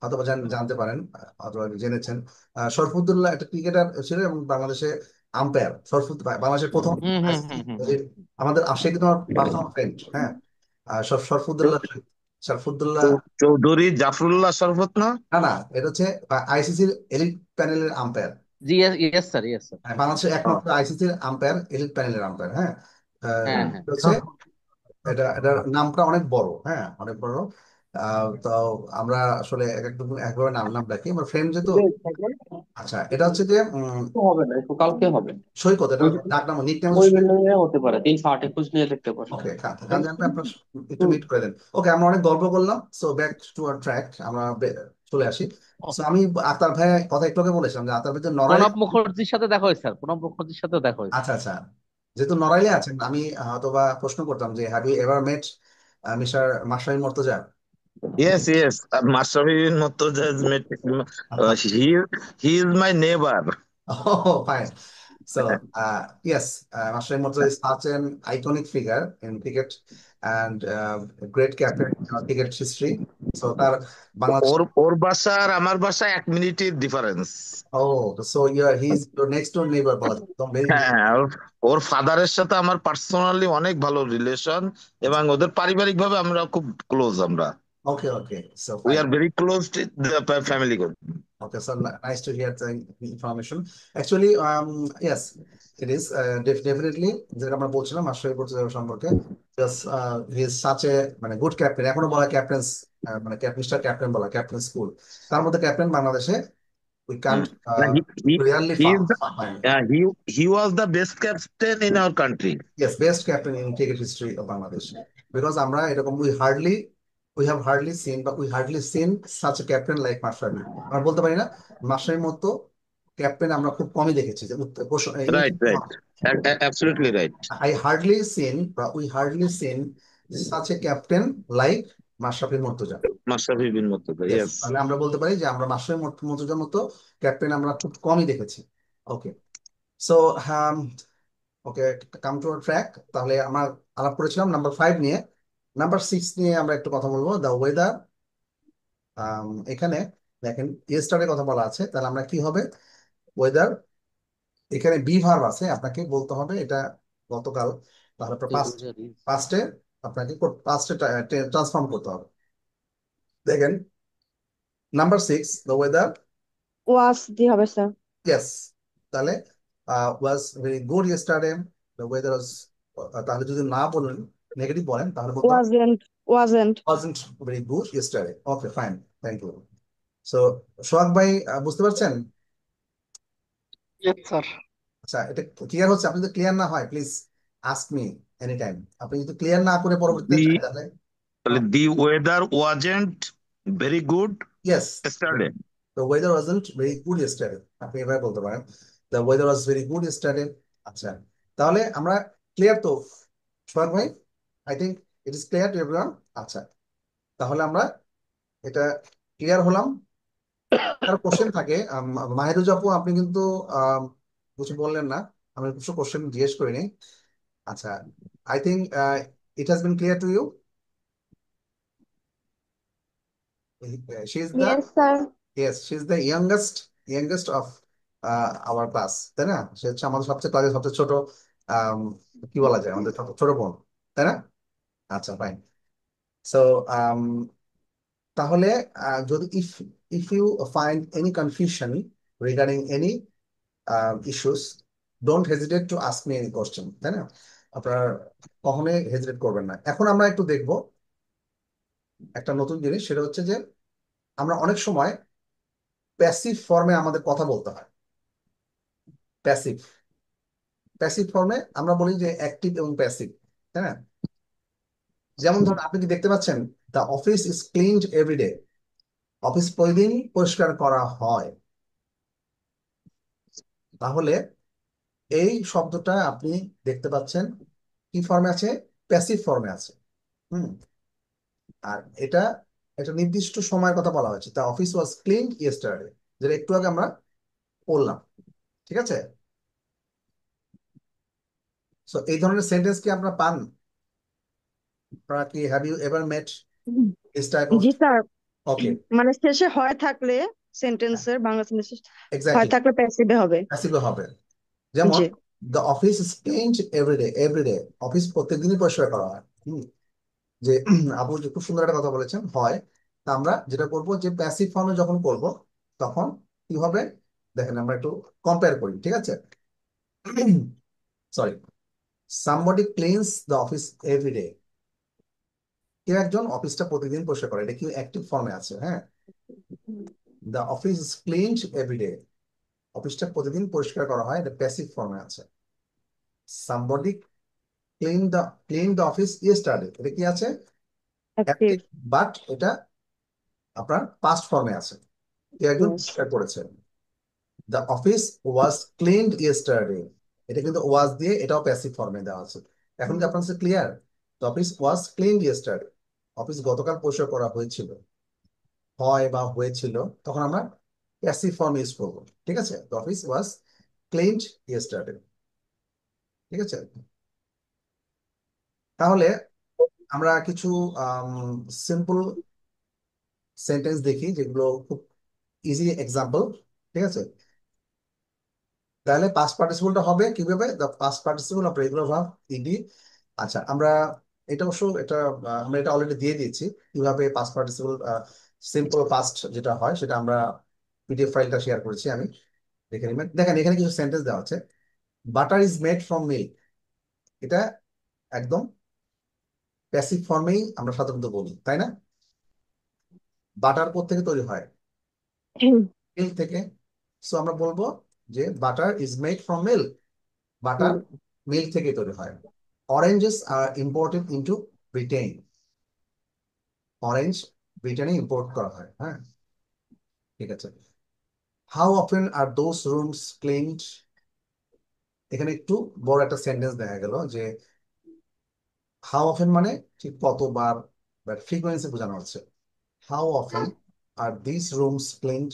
অথবা জানতে পারেন, অথবা জেনেছেন, শরফুদ্দুল্লাহ একটা ক্রিকেটার ছিল এবং বাংলাদেশে আম্পায়ার। বাংলাদেশের প্রথম হুম হুম হুম হুম যে আমাদের আশিক তোমার পার্সোনাল ফ্রেন্ড। হ্যাঁ, শরফুদ্দুল্লাহ, শরফুদ্দুল্লাহ। চৌধুরী জাফরুল্লাহ শরফত না? না না, এটা হচ্ছে আইসিসির এলিট প্যানেলের আম্পায়ার। জি, yes sir, yes sir. বাংলাদেশের একমাত্র আইসিসির আম্পায়ার, এলিট প্যানেলের আম্পায়ার। হ্যাঁ, হ্যাঁ হ্যাঁ হচ্ছে এটার নামটা অনেক বড়, হ্যাঁ অনেক বড়। তো আমরা আসলে একভাবে নাম নাম ডাকি আমার ফ্রেন্ড যেহেতু। আচ্ছা, এটা হচ্ছে যে হবে না, একটু কালকে হবে। সৈকত, এটা ডাক নাম, নিক নেম ওই বিল্ডিং হতে পারে, 328 নিয়ে দেখতে পারেন। ওকে, গান জানলে আপনার একটু মিট করে দেন। ওকে, আমরা অনেক গল্প করলাম, so back to our track, আমরা চলে আসি। সো আমি আতার ভাই কথা একটু আগে বলেছিলাম যে আতার ভাই তো নড়াইল। প্রণব মুখার্জির সাথে দেখা হয়েছে স্যার, প্রণব মুখার্জির সাথে দেখা হয়েছে। আচ্ছা আচ্ছা, যেহেতু নড়াইলে আছেন, আমি হয়তোবা প্রশ্ন করতাম যে have you ever met mister Mashrafe Mortaza? Yes yes, Mashrafe bin Mortaza he is my neighbour. Oh, fine. So, yes, Masai Murtaza is such an iconic figure in cricket and a great captain in our cricket history. So, তার বাংলাদেশ ওর বাসা আর আমার বাসা 1 মিনিটের difference. oh, so he's your next door neighbor বলা যায়। একদম very হ্যাঁ, ওর ফাদারের সাথে আমার পার্সোনালি অনেক ভালো রিলেশন, এবং ওদের পারিবারিক ভাবে আমরা খুব ক্লোজ। আমরা okay. So, we fine. Are very close to the family. Okay, so nice to hear the information. Actually, yes, it is definitely যেটা আমরা বলছিলাম মাশরাফি বিন সম্পর্কে, just he is such a মানে গুড ক্যাপ্টেন। এখনো বলা ক্যাপ্টেন্স মানে mister captain বলা, captain school. তার মধ্যে ক্যাপ্টেন বাংলাদেশে we can't rarely find. He was the best captain in our country. Yes, best captain in cricket history of Bangladesh. Because আমরা এরকম we have hardly seen, but we hardly seen such a captain like Mashrafe. আমরা বলতে পারি না মাশরাফির মতো captain আমরা খুব কমই দেখেছি যে Right. Absolutely right. we hardly seen such a captain like Mashrafe Murtaza. Mashrafe bin Murtaza, Yes, yes. তাহলে আমরা বলতে পারি যে আমরা মাশরাফি মুর্তজার মতো ক্যাপ্টেন আমরা খুব কমই দেখেছি। Okay, so okay, come to track. তাহলে আমরা আলাপ করেছিলাম নাম্বার 5 নিয়ে। নাম্বার 6 নিয়ে আমরা একটু কথা বলবো, দ্য ওয়েদার। এখানে দেখেন ইয়েস্টারডে কথা বলা আছে, তাহলে আমরা কি হবে ওয়েদার, এখানে বি ভার্ব আছে, আপনাকে বলতে হবে এটা গতকাল, তাহলে পাস্টে আপনাকে পাস্টে ট্রান্সফর্ম করতে হবে। দেখেন নাম্বার 6, দ্য ওয়েদার ওয়াস দিয়ে হবে স্যার। ইয়েস, তাহলে was very good yesterday, the weather was, তাহলে যদি না বলেন নেগেটিভ বলেন তাহলে বলতে হবে wasn't wasn't very good yesterday. Okay, fine. Thank you. So, সোহাগ ভাই বুঝতে পারছেন? Yes sir. আচ্ছা, এটা ক্লিয়ার হচ্ছে? আপনি যদি ক্লিয়ার না হয় please ask me any time. আপনি যদি ক্লিয়ার না করে পরবর্তীতে তাহলে the weather wasn't very good yes, yesterday. the weather wasn't very good yesterday. আপনি এভাবে বলতে পারেন, the weather was very good yesterday. আচ্ছা, তাহলে আমরা ক্লিয়ার তো সোহাগ ভাই? I think it is clear to everyone. আচ্ছা, তাহলে আমরা এটা ক্লিয়ার হলাম। আর কোশ্চেন থাকে, মাহিরুজ আপু আপনি কিন্তু কিছু বললেন না, আমি কিছু কোশ্চেন জিজ্ঞেস করিনি। আচ্ছা, I think it has been clear to you. She is the yes, she is the youngest of our class, তাই না? সে হচ্ছে আমাদের সবচেয়ে ক্লাসের সবচেয়ে ছোট, কি বলা যায়, আমাদের ছোট বোন, তাই না? আচ্ছা, ফাইন। সো তাহলে যদি if you find any confusion regarding any issues, don't hesitate to ask me any question, তাই না? আপনারা কখনোই হেজিটেট করবেন না। এখন আমরা একটু দেখব একটা নতুন জিনিস, সেটা হচ্ছে যে আমরা অনেক সময় প্যাসিভ ফর্মে আমাদের কথা বলতে হয়। প্যাসিভ ফর্মে আমরা বলি যে অ্যাক্টিভ এবং প্যাসিভ, তাই না? যেমন ধরুন আপনি কি দেখতে পাচ্ছেন, the office is cleaned every day, office প্রতিদিন পরিষ্কার করা হয়। তাহলে এই শব্দটা আপনি দেখতে পাচ্ছেন কি ফর্মে আছে? প্যাসিভ ফর্মে আছে। আর এটা একটা নির্দিষ্ট সময়ের কথা বলা হয়েছে, the office was cleaned yesterday, যেটা একটু আগে আমরা বললাম, ঠিক আছে? সো এই ধরনের সেন্টেন্স কি আপনারা পান? আপনারা কি have you ever met this type of? জি স্যার, ওকে, মানে শেষে হয় থাকলে সেন্টেন্সের বাংলা সেন্টেন্স হয় এক্স্যাক্টলি, থাকলে প্যাসিভে হবে। প্যাসিভে হবে। যেমন জি the office is cleaned every day, office প্রত্যেকদিনই পরিষ্কার করা হয়। যে আপু যে খুব সুন্দর একটা কথা বলেছেন, হয়। তা আমরা যেটা করবো যে প্যাসিভ ফর্মে যখন করব তখন কি হবে দেখেন, আমরা একটু কম্পেয়ার করি, ঠিক আছে? Sorry, somebody cleans the office every day, কেউ একজন অফিসটা প্রতিদিন পরিষ্কার করে, এটা কি অ্যাক্টিভ ফর্মে আছে? হ্যাঁ, the office is cleaned every day, অফিসটা প্রতিদিন পরিষ্কার করা হয়, এটা প্যাসিভ ফর্মে আছে। somebody cleaned the office yesterday, এটা কি আছে? অ্যাক্টিভ। বাট এটা আপনার পাস্ট ফর্মে আছে, কেউ একজন পরিষ্কার করেছে। The office was cleaned yesterday, এটা কিন্তু ওয়াজ দিয়ে এটাও প্যাসিভ ফর্মে দেওয়া আছে। এখন কি আপনার কাছে clear? The office was cleaned yesterday, office গতকাল পরিষ্কার করা হয়েছিল, হয় বা হয়েছিল, তখন আমরা প্যাসিভ ফর্ম ইউজ করবো, ঠিক আছে? The office was cleaned yesterday. ঠিক আছে, তাহলে আমরা কিছু সিম্পল সেন্টেন্স দেখি যেগুলো খুব ইজি এক্সাম্পল। ঠিক আছে, তাহলে পাস্ট পার্টিসিপলটা হবে কিভাবে, the past participle of regular verb ED. আচ্ছা, এটা অবশ্য আমরা এটা অলরেডি দিয়ে দিয়েছি কিভাবে পাস্ট পার্টিসিপল সিম্পল পাস্ট যেটা হয় সেটা আমরা পিডিএফ ফাইলটা শেয়ার করেছি আমি, দেখে নেবেন। দেখেন এখানে কিছু সেন্টেন্স দেওয়া আছে। Butter is made from milk, এটা একদম প্যাসিভ ফর্মেই আমরা সাধারণত বলি, তাই না? বাটার থেকে তৈরি হয়, মিল্ক থেকে। সো আমরা বলবো যে butter is made from milk, butter milk থেকে তৈরি হয়। Oranges are imported into Britain, orange ব্রিটেনে ইম্পোর্ট করা হয়। হ্যাঁ, ঠিক আছে। How often are those rooms cleaned, এখানে একটু বড় একটা সেন্টেন্স দেখা গেল যে হাউ অফেন মানে ঠিক কতবার, বাট ফ্রিকোয়েন্সি বোঝানো হচ্ছে। How often are this rooms cleaned,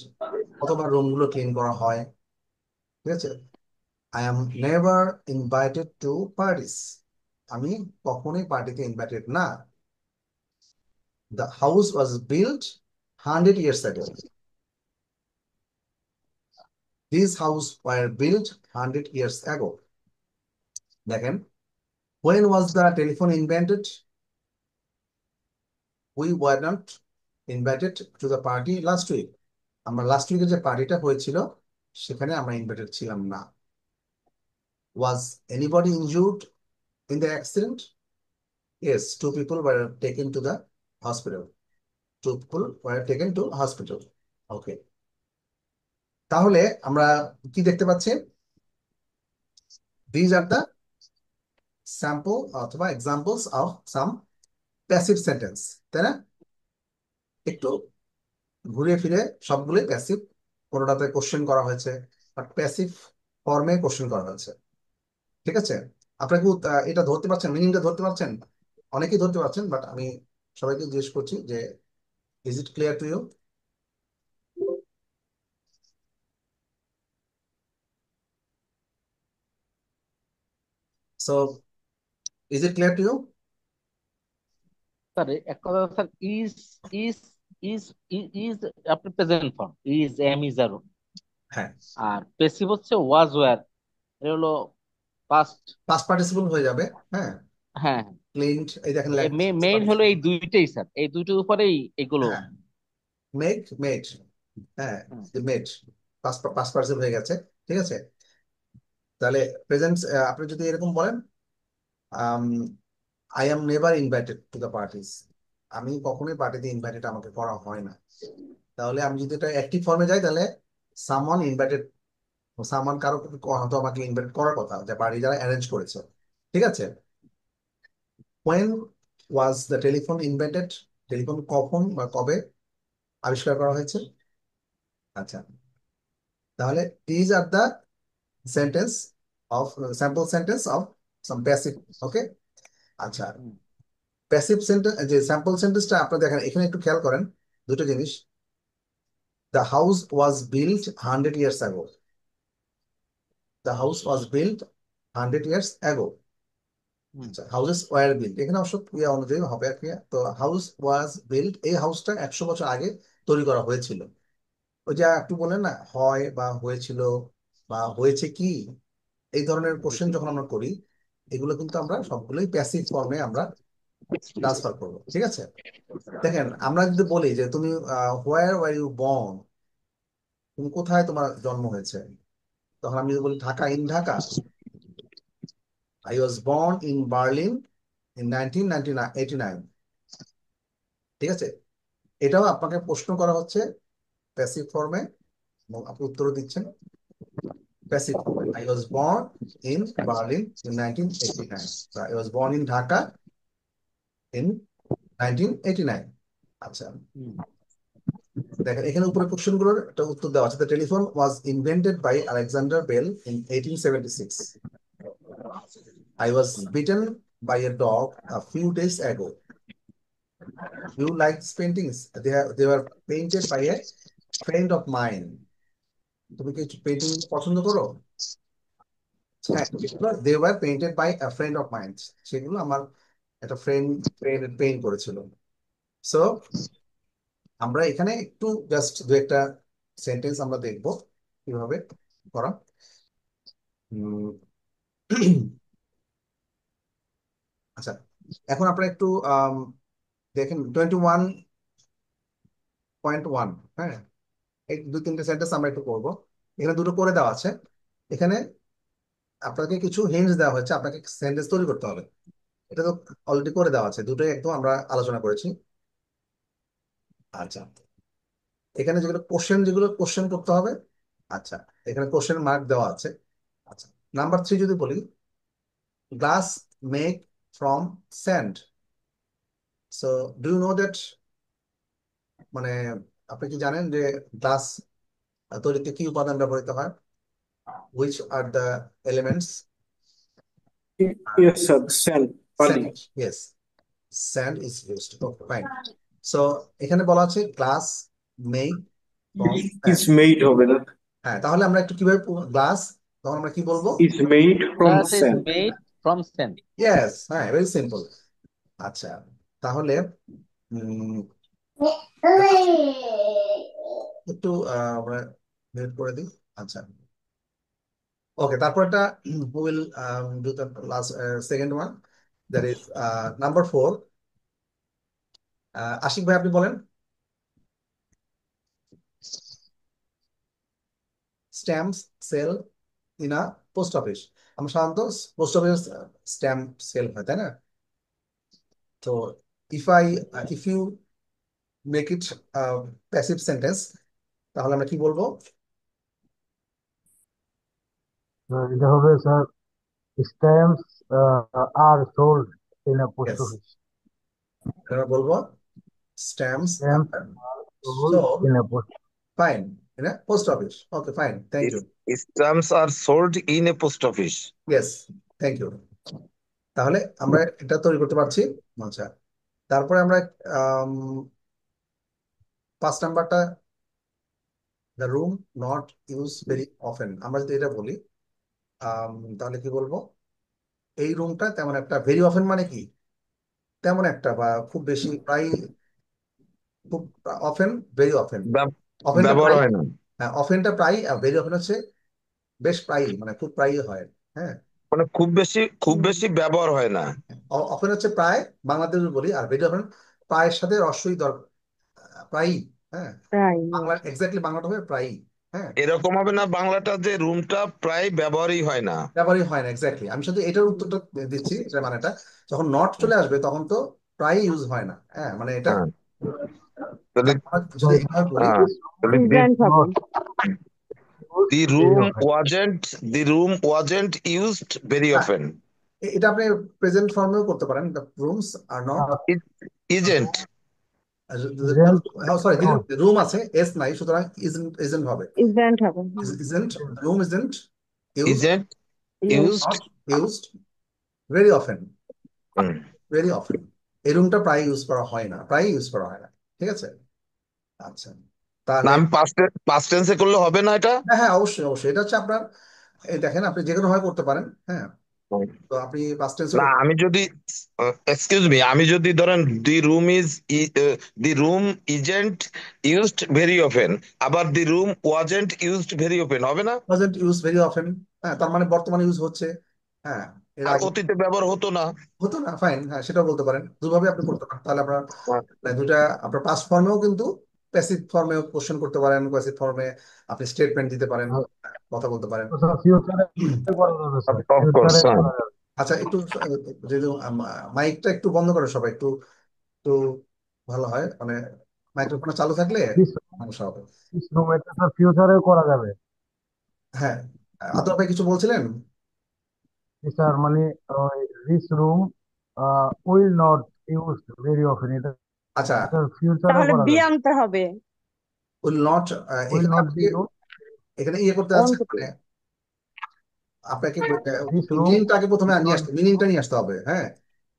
কতবার রুমগুলো ক্লিন করা হয়। ঠিক আছে। I am never invited to parties, আমি কখনোই পার্টিতে ইনভাইটেড না। The house was built 100 years ago, this house were built 100 years ago। দেখেন, when was the telephone invented, we were not invited to the party last week, আমরা last উইকে যে পার্টিটা হয়েছিল সেখানে আমরা ইনভাইটেড ছিলাম না। was anybody injured in the accident, yes, 2 people were taken to the hospital, 2 people were taken to hospital। ওকে, তাহলে আমরা কি দেখতে পাচ্ছি, these are the sample অথবা examples of some passive sentence, তাই না? একটু ঘুরে ফিরে সবগুলোই প্যাসিভ, কোনোটাতে কোশ্চেন করা হয়েছে বাট প্যাসিভ ফর্মে কোশ্চেন করা হয়েছে। ঠিক আছে, আপনারা কি এটা ধরতে পারছেন, মিনিংটা ধরতে পারছেন? অনেকেই ধরতে পারছেন, বাট আমি সবাইকে জিজ্ঞেস করছি যে is it clear to you? So is it clear to you? Sir এক কথা sir, is is is is আপনার present form, is am is are, হ্যাঁ, আর পেসিভ হচ্ছে ওয়াজ ওয়্যার, এটা হলো পাস্ট। পাস্ট পার্টিসিপল হয়ে যাবে। হ্যাঁ, হ্যাঁ, ক্লিনড, এই দেখেন মেইন হলো এই দুইটাই স্যার, এই দুইটার উপরেই এগুলো। হ্যাঁ, মেক মেড, হ্যাঁ, মেড পাস্ট পার্টিসিপল হয়ে গেছে। ঠিক আছে, তাহলে প্রেজেন্ট আপনি যদি এরকম বলেন I am never invited to the parties, আমি কখনোই পার্টিতে ইনভাইটেড আমাকে করা হয় না। তাহলে আমি যদি এটা অ্যাক্টিভ ফর্মে যাই তাহলে সামওয়ান ইনভাইটেড, সামওয়ান কারো হয়তো আমাকে ইনভাইট করার কথা, যে পার্টি যারা অ্যারেঞ্জ করেছে। ঠিক আছে। when was the telephone invented, telephone কখন বা কবে আবিষ্কার করা হয়েছে? আচ্ছা, তাহলে these are the sentence of sample sentence of some passive। ওকে, আচ্ছা, প্যাসিভ সেন্টেন্স যে স্যাম্পল সেন্টেন্সটা আপনারা দেখেন এখানে একটু খেয়াল করেন দুটো জিনিস। The house was built 100 years ago, the house was built 100 years ago। আচ্ছা, হাউসেস ওয়ার বিল্ট, এখানে অবশ্য ক্রিয়া অনুযায়ী হবে ক্রিয়া। তো হাউস ওয়াজ বিল্ট, এই হাউসটা 100 বছর আগে তৈরি করা হয়েছিল। ওই যে একটু বলেন না, হয় বা হয়েছিল বা হয়েছে কি, এই ধরনের কোশ্চেন যখন আমরা করি এগুলো কিন্তু আমরা সবগুলোই প্যাসিভ ফর্মে আমরা ট্রান্সফার করবো। ঠিক আছে, দেখেন আমরা যদি বলি যে তুমি হোয়ার ওয়ার ইউ বর্ন, তুমি কোথায় তোমার জন্ম হয়েছে, তখন আমি যদি বলি Dhaka, in Dhaka, I was born in Berlin in 1989। ঠিক আছে, এটাও আপনাকে প্রশ্ন করা হচ্ছে প্যাসিভ ফর্মে এবং আপনি উত্তর দিচ্ছেন প্যাসিভ ফর্মে। I was born in Berlin in 1989, I was born in Dhaka in 1989। আচ্ছা, দেখেন এখানে উপরে কোশ্চেন গুলোর একটা উত্তর দেওয়া আছে। The telephone was invented by Alexander Bell in 1876। I was bitten by a dog a few days ago. You like paintings? They were painted by a friend of mine. তুমি কি পেন্টিং পছন্দ করো? হ্যাঁ, এগুলো they were painted by a friend of mind, সেগুলো আমার একটা friend paint করেছিল। সো আমরা এখানে একটু জাস্ট দু একটা সেন্টেন্স আমরা দেখবো কিভাবে করা। উম, আচ্ছা, এখন আপনারা একটু দেখেন 21.1। হ্যাঁ, এই দু তিনটে সেন্টেন্স আমরা একটু করবো। এখানে দুটো করে দেওয়া আছে। এখানে আপনাকে কিছু হিন্টস দেওয়া হয়েছে, আপনাকে সেন্টেন্স তৈরি করতে হবে। এটা তো অলরেডি করে দেওয়া আছে, দুটোই একদম আমরা আলোচনা করেছি। আচ্ছা, এখানে যেগুলো কোশ্চেন করতে হবে। আচ্ছা, এখানে কোশ্চেন মার্ক দেওয়া আছে। আচ্ছা, নাম্বার 3 যদি বলি, glass make from sand. So do you know that, মানে আপনি কি জানেন যে গ্লাস তৈরিতে কি উপাদান ব্যবহৃত হয়? Which are the elements? Yes, sir. Sand. Pali. Sand, yes, sand is used. Okay, fine. So এখানে বলা আছে glass make from Is sand. made হবে না? হ্যাঁ, তাহলে আমরা একটু কিভাবে গ্লাস, তখন আমরা কি বলবো? Is made from Glass is sand. made from sand. Yes, হ্যাঁ, ভেরি সিম্পল। আচ্ছা, তাহলে উম, একটু আমরা মিউট করে দিই। আচ্ছা, ওকে, তারপরটা will do the last second one, that is number 4। Ashik ভাই, আপনি বলেন। Stamps sell in a post office. আমরা সাধারণত পোস্ট অফিস স্ট্যাম্প সেল হয়, তাই না? তো if you make it passive sentence, তাহলে আমরা কি বলবো? এটা হবে sir, stamps are sold in a post yes, office. আমরা বলবো stamps stamps are are sold sold, in a post. Fine, in a post office. Okay, fine, thank you. Stamps are sold in a post office. Yes, thank you. তাহলে আমরা এটা তৈরি করতে পারছি। আচ্ছা, তারপরে আমরা 5 নাম্বারটা, the room not use very often. আমরা যদি এটা বলি, তাহলে কি বলবো? এই রুমটা তেমন একটা, ভেরি অফেন মানে কি? তেমন একটা, বা খুব বেশি, প্রায়, খুব অফেন, ভেরি অফেন। ব্যব- অফেনটা ব্যবহার প্রায়, হয় না, হ্যাঁ, অফেনটা প্রায়, আর ভেরি অফেন হচ্ছে বেশ প্রায়ই, মানে খুব প্রায়ই হয়। হ্যাঁ, মানে খুব বেশি ব্যবহার হয় না। অফেন হচ্ছে প্রায়, বাংলাদেশে বলি, আর ভেরি অফেন প্রায়ের সাথে রস্বই প্রায়ই। হ্যাঁ, প্রায়। বাংলা এক্স্যাক্টলি বাংলাটা হবে প্রায়ই। হ্যাঁ, এরকম হবে না বাংলাটা, যে রুমটা প্রায় ব্যবহারই হয় না। ব্যবহারই হয় না, এক্স্যাক্টলি। আমি শুধু এটার উত্তরটা দিচ্ছি, এটা মানেটা যখন নট চলে আসবে তখন তো প্রায় ইউজ হয় না। হ্যাঁ, মানে এটা হ্যাঁ, তাহলে যদি এভাবে বলি, হ্যাঁ, তাহলে ইজেন্ট হবে। the very room often. wasn't the room wasn't used very হ্যাঁ, often. এটা আপনি প্রেজেন্ট ফর্মেও করতে পারেন, the rooms are not, It isn't. Isn't sorry, not. Room আছে, এস নাই, সুতরাং ইজেন্ট হবে। ইজেন্ট হবে। Isn't, room isn't use, Isn't use. used. Not used very often. Hmm. Very often, এই রুমটা প্রায় ইউজ করা হয় না, প্রায় ইউজ করা হয় না। ঠিক আছে, আচ্ছা, না, তাহলে আমি পাস্ট টেন্সে করলে হবে না এটা। হ্যাঁ, হ্যাঁ, অবশ্যই অবশ্যই, এটা হচ্ছে আপনার, এই দেখেন, আপনি যে কোনো ভাবে করতে পারেন। হ্যাঁ, হুম। তো আপনি পাস্ট টেন্সে, না, আমি যদি, এক্সকিউজ মি, আমি যদি ধরেন the room isn't used very often, আবার the room wasn't used very often, হবে না? Present use very often. হ্যাঁ, তার মানে বর্তমানে ইউজ হচ্ছে। হ্যাঁ, এর আর আগে অতীতে ব্যবহার হতো না। হতো না, ফাইন, হ্যাঁ, সেটাও বলতে পারেন, দুভাবে আপনি করতে পারেন। তাহলে আপনার মানে দুটা, আপনার পাস্ট ফর্মেও কিন্তু, প্যাসিভ ফর্মেও কোশ্চেন করতে পারেন, প্যাসিভ ফর্মে আপনি স্টেটমেন্ট দিতে পারেন, কথা বলতে পারেন। ফিউচারে করা যাবে স্যার, অফ কোর্স। ফিউচারে করা যাবে। আচ্ছা, একটু যেহেতু মাইকটা একটু বন্ধ করেন সবাই, একটু একটু ভালো হয়, মানে মাইক্রোফোন চালু থাকলে দিস সমস্যা হবে। রুম এটা স্যার ফিউচারে করা যাবে। হ্যাঁ, আতর ভাই কিছু বলছিলেন? স্যার মানে this room will not use very often, এটা আচ্ছা, ফিউচারে তাহলে করা বি যাবে। আনতে হবে। উইল নট, উইল এখানে নট আপনি বি ইউজ এখানে ইয়ে করতে অন আছে, থেকে। মানে আপনাকে দিস রুম মিনিংটা আগে প্রথমে উইল নিয়ে নট আসতে, বি মিনিংটা ইউজ। নিয়ে আসতে হবে। হ্যাঁ,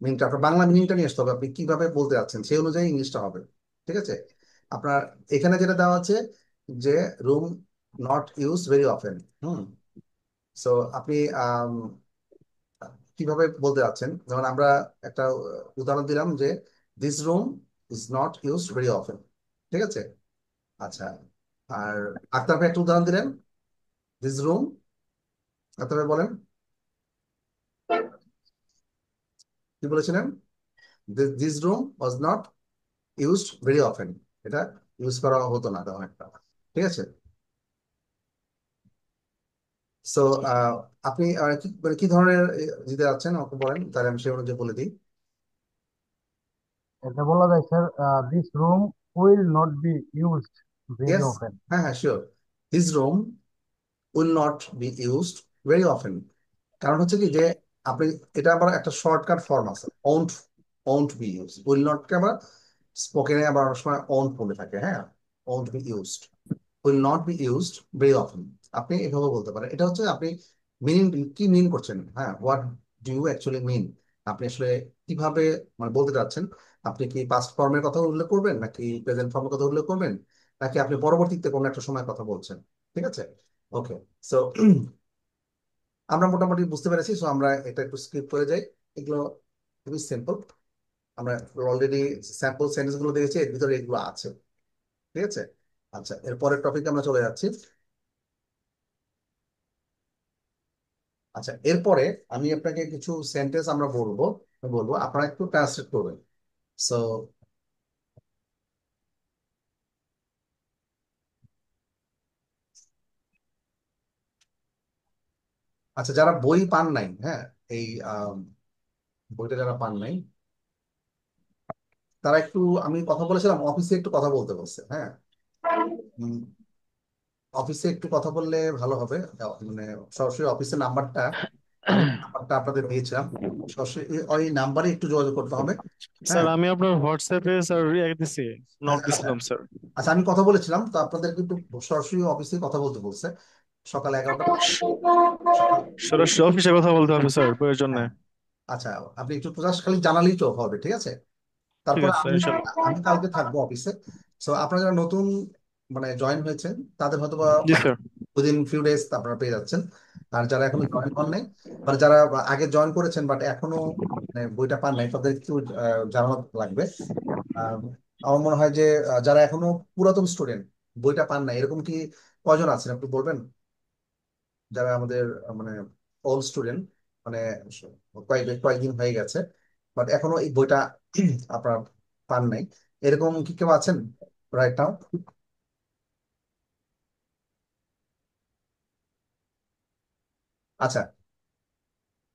মিনিংটা, আপনার বাংলা মিনিংটা নিয়ে আসতে হবে, আপনি কিভাবে বলতে যাচ্ছেন সেই অনুযায়ী ইংলিশটা হবে। ঠিক আছে, আপনার এখানে যেটা দেওয়া আছে যে room not use very often. Hmm, so আপনি কিভাবে বলতে যাচ্ছেন, যেমন আমরা একটা উদাহরণ দিলাম যে this room is not used very often, ঠিক আছে? আচ্ছা, আর আক্তার ভাই একটা উদাহরণ দিলেন, দিস রুম, আক্তার ভাই বলেন কি বলেছিলেন? This room was not used very often, এটা ইউজ করা হতো না তেমন একটা, ঠিক আছে? সো আপনি মানে কি ধরনের দিতে যাচ্ছেন আমাকে বলেন, তাহলে আমি সেই অনুযায়ী বলে দিই। এটা বলা যায় sir, this room will not be used very yes, often. হ্যাঁ হ্যাঁ sure, this room will not be used very often. কারণ হচ্ছে কি যে আপনি, এটা আবার একটা শর্টকাট ফর্ম আছে, won't, won't be use, will not কে আবার স্পোকেনে আবার অনেক সময় ওন্ট বলে থাকে, হ্যাঁ, won't be used, will not be used very often. আপনি এভাবে বলতে পারেন, এটা হচ্ছে আপনি মিনিং কি মিন করছেন, হ্যাঁ, হোয়াট ডু ইউ অ্যাকচুয়ালি মিন, আপনি আসলে কিভাবে মানে বলতে চাচ্ছেন। আপনি কি পাস্ট ফর্মের কথা উল্লেখ করবেন, নাকি প্রেজেন্ট ফর্মের কথা উল্লেখ করবেন, নাকি আপনি পরবর্তীতে কোনো একটা সময় কথা বলছেন, ঠিক আছে? ওকে, সো আমরা মোটামুটি বুঝতে পেরেছি, সো আমরা এটা একটু স্কিপ করে যাই। এগুলো খুবই সিম্পল, আমরা অলরেডি স্যাম্পল সেন্টেন্স গুলো দেখেছি, এর ভিতরে এগুলো আছে, ঠিক আছে? আচ্ছা, এরপরের টপিকে আমরা চলে যাচ্ছি। আচ্ছা, এরপরে আমি আপনাকে কিছু সেন্টেন্স আমরা বলবো, বলবো আপনারা একটু ট্রান্সলেট করবেন। সো আচ্ছা, যারা বই পান নাই, হ্যাঁ, এই বইটা যারা পান নাই, তারা একটু, আমি কথা বলেছিলাম অফিসে একটু কথা বলতে বলছে, হ্যাঁ, অফিসে একটু কথা বললে ভালো হবে। মানে সরাসরি অফিসের নাম্বারটা, আমি নাম্বারটা আপনাদের দিয়েছিলাম, সরাসরি ওই নাম্বারে একটু যোগাযোগ করতে হবে, স্যার হ্যাঁ। আমি আপনার হোয়াটসঅ্যাপে স্যার রিয়াক্ট দিছি, নক আচ্ছা আচ্ছা দিছিলাম স্যার। আচ্ছা, আমি কথা বলেছিলাম তো আপনাদেরকে একটু সরাসরি অফিসে কথা বলতে বলছে, সকাল 11টা, সকাল, সরাসরি অফিসে কথা বলতে হবে স্যার প্রয়োজন হ্যাঁ। নেই। আচ্ছা, আপনি একটু জাস্ট খালি জানালেই তো হবে, ঠিক আছে? ঠিক তারপরে আছে স্যার আমি ইনশাল্লাহ। আমি কালকে থাকবো অফিসে। সো আপনারা যারা নতুন মানে জয়েন হয়েছেন, তাদের হয়তো বা জি স্যার। উইদিন ফিউ ডেজ আপনারা পেয়ে যাচ্ছেন। আর যারা এখনো জয়েন হন নাই, মানে যারা আগে জয়েন করেছেন বাট এখনো মানে বইটা পান নাই, তাদের একটু জানানো লাগবে। আহ, আমার মনে হয় যে যারা এখনো পুরাতন স্টুডেন্ট, বইটা পান নাই, এরকম কি কয়জন আছেন একটু বলবেন? যারা আমাদের মানে ওল্ড স্টুডেন্ট, মানে কয়েকদিন হয়ে গেছে বাট এখনো এই বইটা আপনার পান নাই, এরকম কি কেউ আছেন রাইট নাও? আচ্ছা,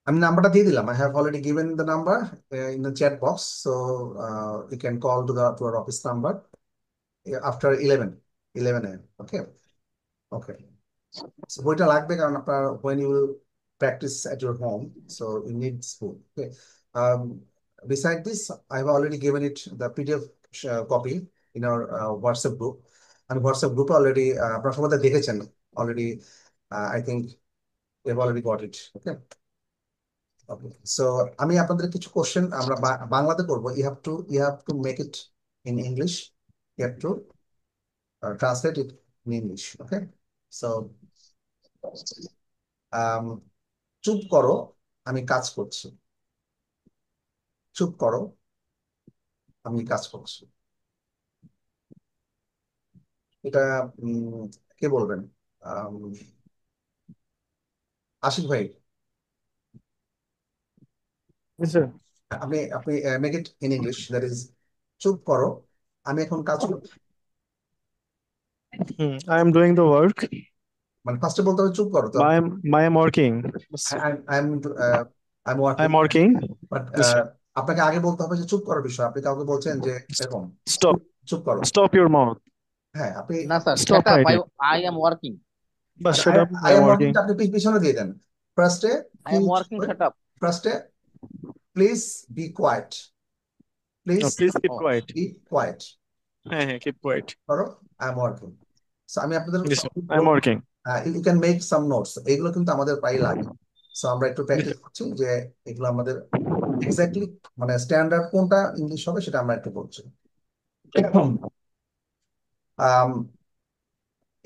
আমি নাম্বারটা দিয়ে দিলাম, I have already given the number in the chat box, so you can call to our office number after 11 AM, okay? Okay, বইটা লাগবে কারণ আপনার when you will practice at your home, so you need school, okay? um, beside this, I have already given it the PDF copy in our WhatsApp group, and WhatsApp group already আপনারা সবাই দেখেছেন already, I think they've already got it, okay? Okay, so আমি আপনাদের কিছু question আমরা বাংলাতে করবো, you have to make it in English, you have to translate it in English, okay? So um, চুপ করো, আমি কাজ করছি, চুপ করো, আমি কাজ করছি, এটা কে বলবেন? আম, আশিক ভাই, জি স্যার। আপনি আপনি make it in English, that is চুপ করো, আমি এখন কাজ করছি। I am doing the work. মানে ফার্স্টে বলতে হবে চুপ করো তো, I am working. I am I working, am working. But G sir. আপনাকে আগে বলতে হবে যে চুপ করার বিষয়, আপনি কাউকে বলছেন যে এরকম স্টপ, চুপ করো, স্টপ ইউর মাউথ। হ্যাঁ আপনি, না sir, stop set up, writing. I am working. বাস set up, I I am am working. ওয়ার্কিংটা আপনি পিছনে দিয়ে দেন। ফার্স্টে I am working set up. ফার্স্টে please be quiet, please please keep ও কোয়াইট। বি কোয়াইট, হ্যাঁ হ্যাঁ, কিপ কোয়াইট। করো, আই এম ওয়ার্কিং। সো আমি আপনাদের জি sir, I am working. You can make some notes, এগুলো কিন্তু আমাদের প্রায় লাগে। সো আমরা একটু প্র্যাকটিস করছি যে এগুলো আমাদের এক্স্যাক্টলি মানে স্ট্যান্ডার্ড কোনটা ইংলিশ হবে সেটা আমরা একটু বলছি। আম,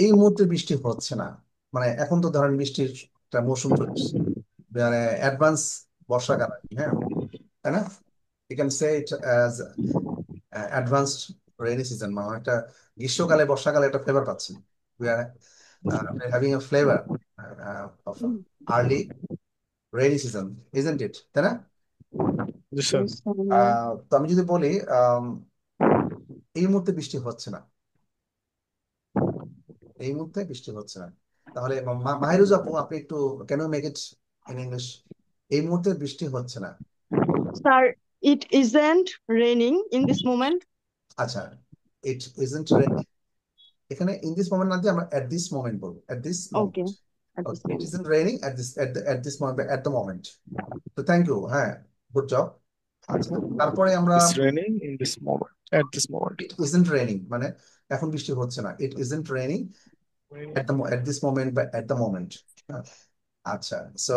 এই মুহূর্তে বৃষ্টি হচ্ছে না, মানে এখন তো ধরেন বৃষ্টির একটা মৌসুম চলে এসছে, মানে অ্যাডভান্স বর্ষাকাল আর কি, হ্যাঁ, তাই না? You can say it as advanced rainy season, মানে একটা গ্রীষ্মকালে বর্ষাকালে একটা ফ্লেভার পাচ্ছি, we are having a flavour of early rainy season, isn't it, তাই না? জি স্যার। Yes, yeah. তো আমি যদি বলি এই মুহূর্তে বৃষ্টি হচ্ছে না, এই মুহূর্তে বৃষ্টি হচ্ছে না, তাহলে মাহিরুজ আপু আপনি একটু can you make it in English? এই মুহূর্তে বৃষ্টি হচ্ছে না। Sir, it isn't raining in this moment. আচ্ছা, ইট ইজন্ট রেইনিং, এখানে ইন দিস মোমেন্ট না দিয়ে আমরা এট দিস মোমেন্ট বলবো, এট this moment. Okay, at this it moment. Isn't raining at this at this moment, at the moment. তো thank you, হ্যাঁ, good job. আচ্ছা, তারপরে আমরা It's raining in this moment. At this moment. It isn't raining মানে এখন বৃষ্টি হচ্ছে না, it isn't raining at this moment বা এট দ্য মোমেন্ট। আচ্ছা, সো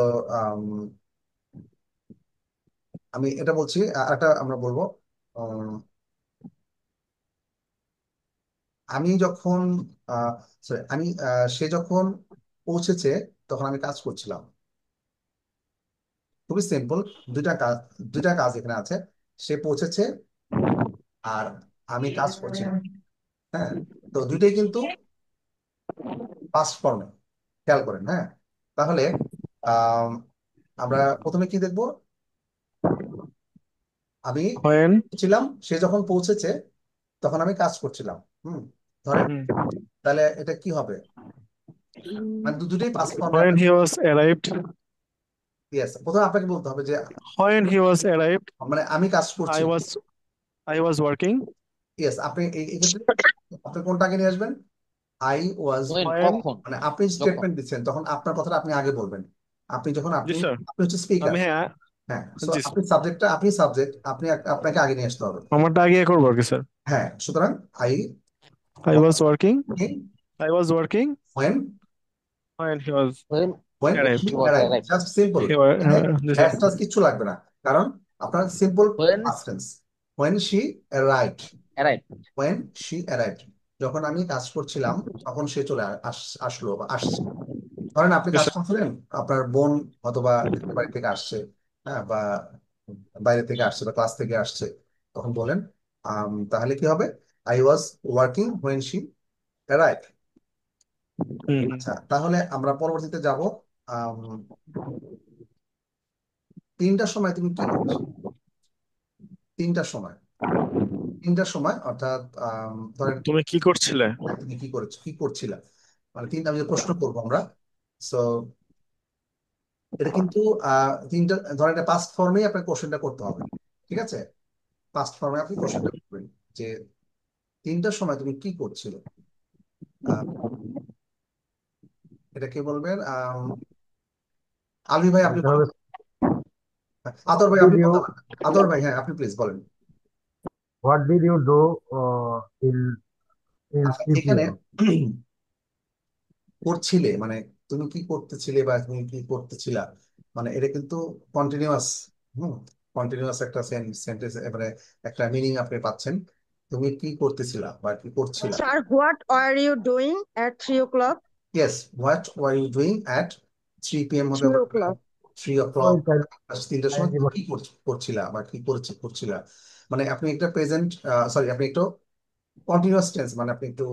আমি এটা বলছি, একটা আমরা বলবো উম, আমি যখন sorry, সে যখন পৌঁছেছে তখন আমি কাজ করছিলাম। খুবই সিম্পল, দুইটা কাজ, দুইটা কাজ এখানে আছে, সে পৌঁছেছে আর আমি কাজ করছিলাম, হ্যাঁ, তো দুইটাই কিন্তু পাস্ট ফর্মে, খেয়াল করেন, হ্যাঁ। তাহলে আম, আমরা প্রথমে কি দেখবো, আমি When? ছিলাম, সে যখন পৌঁছেছে তখন আমি কাজ করছিলাম, ধরেন, Hmm. তাহলে এটা কি হবে, মানে দুটোই পাস্ট ফর্মে। When he was arrived. Yes, প্রথমে আপনাকে বলতে হবে যে When he was arrived, মানে আমি কাজ করছি, I was working. ইয়েস, আপনি এই ক্ষেত্রে আপনি কোনটা আগে নিয়ে আসবেন, আই ওয়াজ, When? When? কখন? মানে আপনি যখন? স্টেটমেন্ট দিচ্ছেন তখন আপনার কথাটা আপনি আগে বলবেন, আপনি যখন জি আপনি স্যার। আপনি হচ্ছে স্পিকার, হ্যাঁ। হ্যাঁ, সো জি আপনি সাবজেক্টটা, আপনি সাবজেক্ট, আপনাকে আগে নিয়ে আসতে হবে, আমারটা আগে করবো আর কি স্যার। হ্যাঁ, সুতরাং I I was working. Was I was working when when he was When when arrived. she he was arrived, arrived. Just simple, G sir. Hash কিচ্ছু লাগবে না, কারণ আপনার simple When past tense, when she arrived, arrived. when she arrived, যখন আমি কাজ করছিলাম তখন সে চলে আসলো বা আসছে। ধরেন আপনি জি কাজ স্যার। করছিলেন, আপনার বোন অথবা বাড়ি থেকে আসছে, হ্যাঁ, বা বাইরে থেকে আসছে বা ক্লাস থেকে আসছে, তখন বলেন তাহলে কি হবে, I was working when she arrived. Hmm. আচ্ছা, তাহলে আমরা পরবর্তীতে যাব, তিনটার সময় তুমি কি করছো, তিনটার সময়, তিনটার সময় অর্থাৎ ধরেন তুমি কি করছিলে? তুমি কি করেছো, কি করছিলা, মানে তিনটা আমি যে প্রশ্ন করবো আমরা, সো এটা কিন্তু তিনটা, ধরেন এটা পাস্ট ফর্মেই আপনার কোশ্চেনটা করতে হবে, ঠিক আছে? পাস্ট ফর্মে আপনি কোশ্চেনটা করবেন যে তিনটার সময় তুমি কি করছিলে, আহ, এটা কে বলবেন, আলভি ভাই আপনি এটা বলেন, হবে আদর ভাই did আপনি you কথা বলেন, আদর ভাই, হ্যাঁ, আপনি প্লিজ বলেন। what did you do in আচ্ছা, 3 এখানে p.m. করছিলে মানে তুমি কি করতেছিলে বা তুমি কি করতেছিলা, মানে এটা কিন্তু কন্টিনিউয়াস, কন্টিনিউয়াস একটা সেন্টেন্স, এবারে একটা মিনিং আপনি পাচ্ছেন, তুমি কি করতেছিলা বা কি করছিলা। Sir, what are you doing at 3 o'clock? Yes, what were you doing at 3 p.m. হবে, 3 o'clock. 3 o'clock, ওই টাইম তিনটার সময় জীবন কি করছিলা বা কি করছিলা, মানে আপনি একটা প্রেজেন্ট, সরি, আপনি একটু কন্টিনিউয়াস টেন্স, মানে আপনি একটু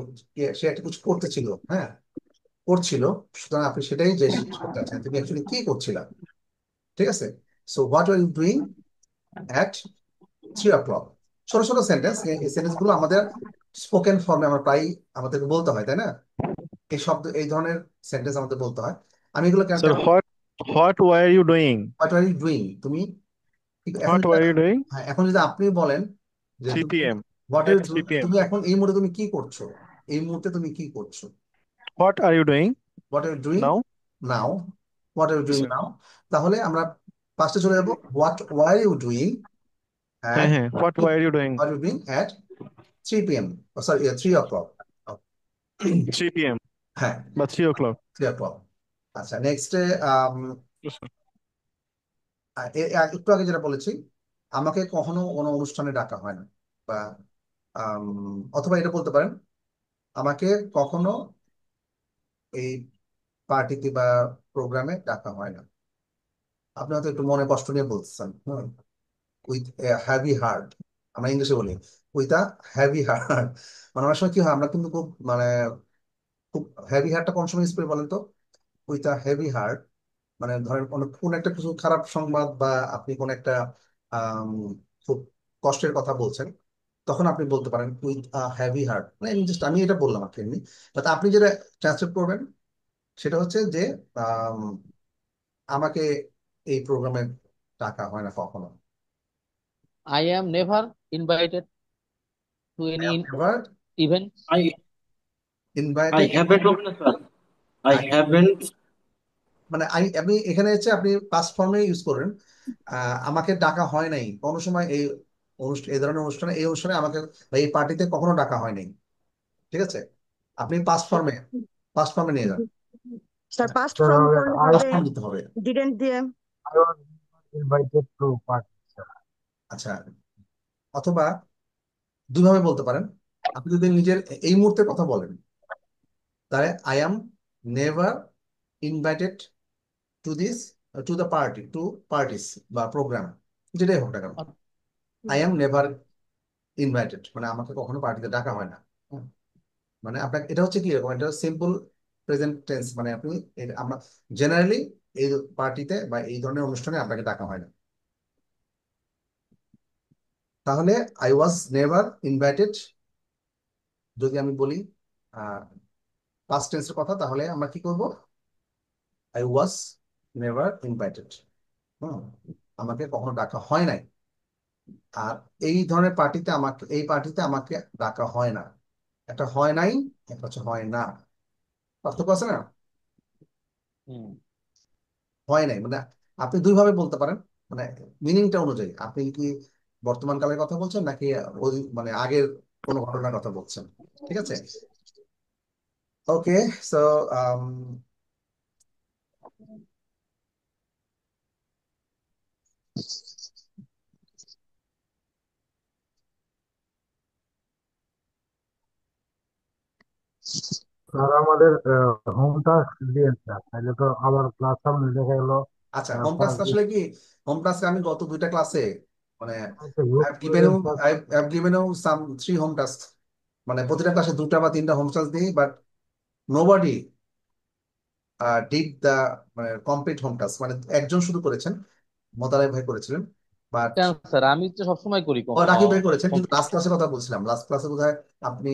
সে একটা কিছু করতেছিল, হ্যাঁ, করছিল, সুতরাং আপনি সেটাই যে জিজ্ঞেস করতে চাচ্ছেন, তুমি অ্যাকচুয়ালি কি করছিলা, ঠিক আছে? So what are you doing at 3 o'clock, ছোট ছোট সেন্টেন্স, এই সেন্টেন্স গুলো আমাদের স্পোকেন ফর্মে আমরা প্রায় আমাদেরকে বলতে হয়, তাই না? এই শব্দ, এই ধরনের সেন্টেন্স আমাদের বলতে হয়। আমি এগুলো কেন sir what were you doing? What are you doing, তুমি এখন What were you doing? হ্যাঁ, এখন যদি আপনি বলেন যে 3 তুমি p.m. What are At 3 p.m. তুমি এখন এই মুহূর্তে তুমি কি করছো, এই মুহূর্তে তুমি কি করছো, What are you doing what are you doing now? Now, what are you জি ডুইং স্যার। নাও, তাহলে আমরা ফার্স্টে চলে যাবো, হোয়াট ওয়ার ইউ ডুইং হ্যাঁ at হ্যাঁ what were you doing? what are you doing at 3 p.m. Oh, sorry, 3 o'clock. 3 p.m. হ্যাঁ, বা 3 o'clock. 3 o'clock। আচ্ছা, নেক্সটে জি স্যার। একটু আগে যেটা বলেছি, আমাকে কখনো কোনো অনুষ্ঠানে ডাকা হয় না, বা অথবা এটা বলতে পারেন, আমাকে কখনো এই পার্টিতে বা প্রোগ্রামে ডাকা হয় না। আপনি হয়তো একটু মনে কষ্ট নিয়ে বলতেছেন, উইথ হ্যাভি হার্ট, আমরা ইংলিশে বলি উইথ আ হ্যাভি হার্ট। মানে অনেক সময় কি হয়, আমরা কিন্তু খুব মানে খুব হ্যাভি হার্টটা কোন সময় ইউজ করি বলেন তো? উইথ আ হেভি হার্ট, মানে ধরেন কোন একটা কিছু খারাপ সংবাদ বা আপনি কোন একটা আম, খুব কষ্টের কথা বলছেন, তখন আপনি বলতে পারেন উইথ আ হ্যাভি হার্ট। মানে জাস্ট আমি এটা বললাম আর কি এমনি। বাট আপনি যেটা ট্রান্সলেট করবেন সেটা হচ্ছে যে আম, আমাকে এই প্রোগ্রামে ডাকা হয় না কখনো। I am never invited to any এবার event. I I invited, haven't, I haven't. মানে আমি এখানে হচ্ছে আপনি পাস্ট ফর্মে ইউজ করেন। আমাকে ডাকা হয় নাই কোনো সময় এই অনুষ্ঠান, এই ধরনের অনুষ্ঠানে, এই অনুষ্ঠানে আমাকে বা এই পার্টিতে কখনো ডাকা হয় নাই। ঠিক আছে, আপনি পাস্ট ফর্মে নিয়ে যান, স্যার পাস্ট স্যার ফর্ম করলে আই পাস্ট হবে ফর্ম দিতে হবে। ডিডেন্ট দিয়ে। I was invited to party sir. আচ্ছা, অথবা দুইভাবে বলতে পারেন। আপনি যদি নিজের এই মুহূর্তে কথা বলেন তাহলে I am never invited to this, to the party, to parties বা প্রোগ্রাম, যেটাই হোক না কেন, আই অ্যাম নেভার ইনভাইটেড মানে আমাকে কখনো পার্টিতে ডাকা হয় না। হুম। মানে আপনাকে এটা হচ্ছে কি রকম, এটা সিম্পল প্রেজেন্ট টেন্স, মানে আপনি আমরা জেনারেলি এই পার্টিতে বা এই ধরনের অনুষ্ঠানে আপনাকে ডাকা হয় না। তাহলে আই ওয়াজ নেভার ইনভাইটেড, যদি আমি বলি পাস্ট টেন্সের কথা, তাহলে আমরা কি করব? I was never invited. হুম, আমাকে কখনো ডাকা হয় নাই। আর এই ধরনের পার্টিতে আমাকে, এই পার্টিতে আমাকে ডাকা হয় না, একটা হয় নাই, একটা হচ্ছে হয় না, পার্থক্য আছে না? হুম। হয় নাই মানে আপনি দুইভাবে বলতে পারেন, মানে মিনিংটা অনুযায়ী। আপনি কি বর্তমান কালের কথা বলছেন নাকি ওই মানে আগের কোনো ঘটনার কথা বলছেন? ঠিক আছে, ওকে। সো স্যার আমাদের হোম টাস্ক দিয়েন স্যার, তাহলে তো আবার ক্লাস সামনে দেখা গেল আচ্ছা, হোম টাস্ক 5 দিন। আসলে কি, হোম টাস্ক আমি গত দুইটা ক্লাসে মানে গ্রুপ I've করে given দেন you sir. I've given you some three home tasks, মানে প্রতিটা ক্লাসে দুটা বা তিনটা হোম টাস্ক দিই, বাট নোবডি ডিড দ্য মানে কমপ্লিট হোম টাস্ক। মানে একজন শুধু করেছেন, মোতালেব ভাই করেছিলেন, বাট কেন স্যার, আমি তো সবসময় করি ও রাকিব ভাই করেছেন, কিন্তু লাস্ট ক্লাসের কথা বলছিলাম, লাস্ট ক্লাসে বোধহয় আপনি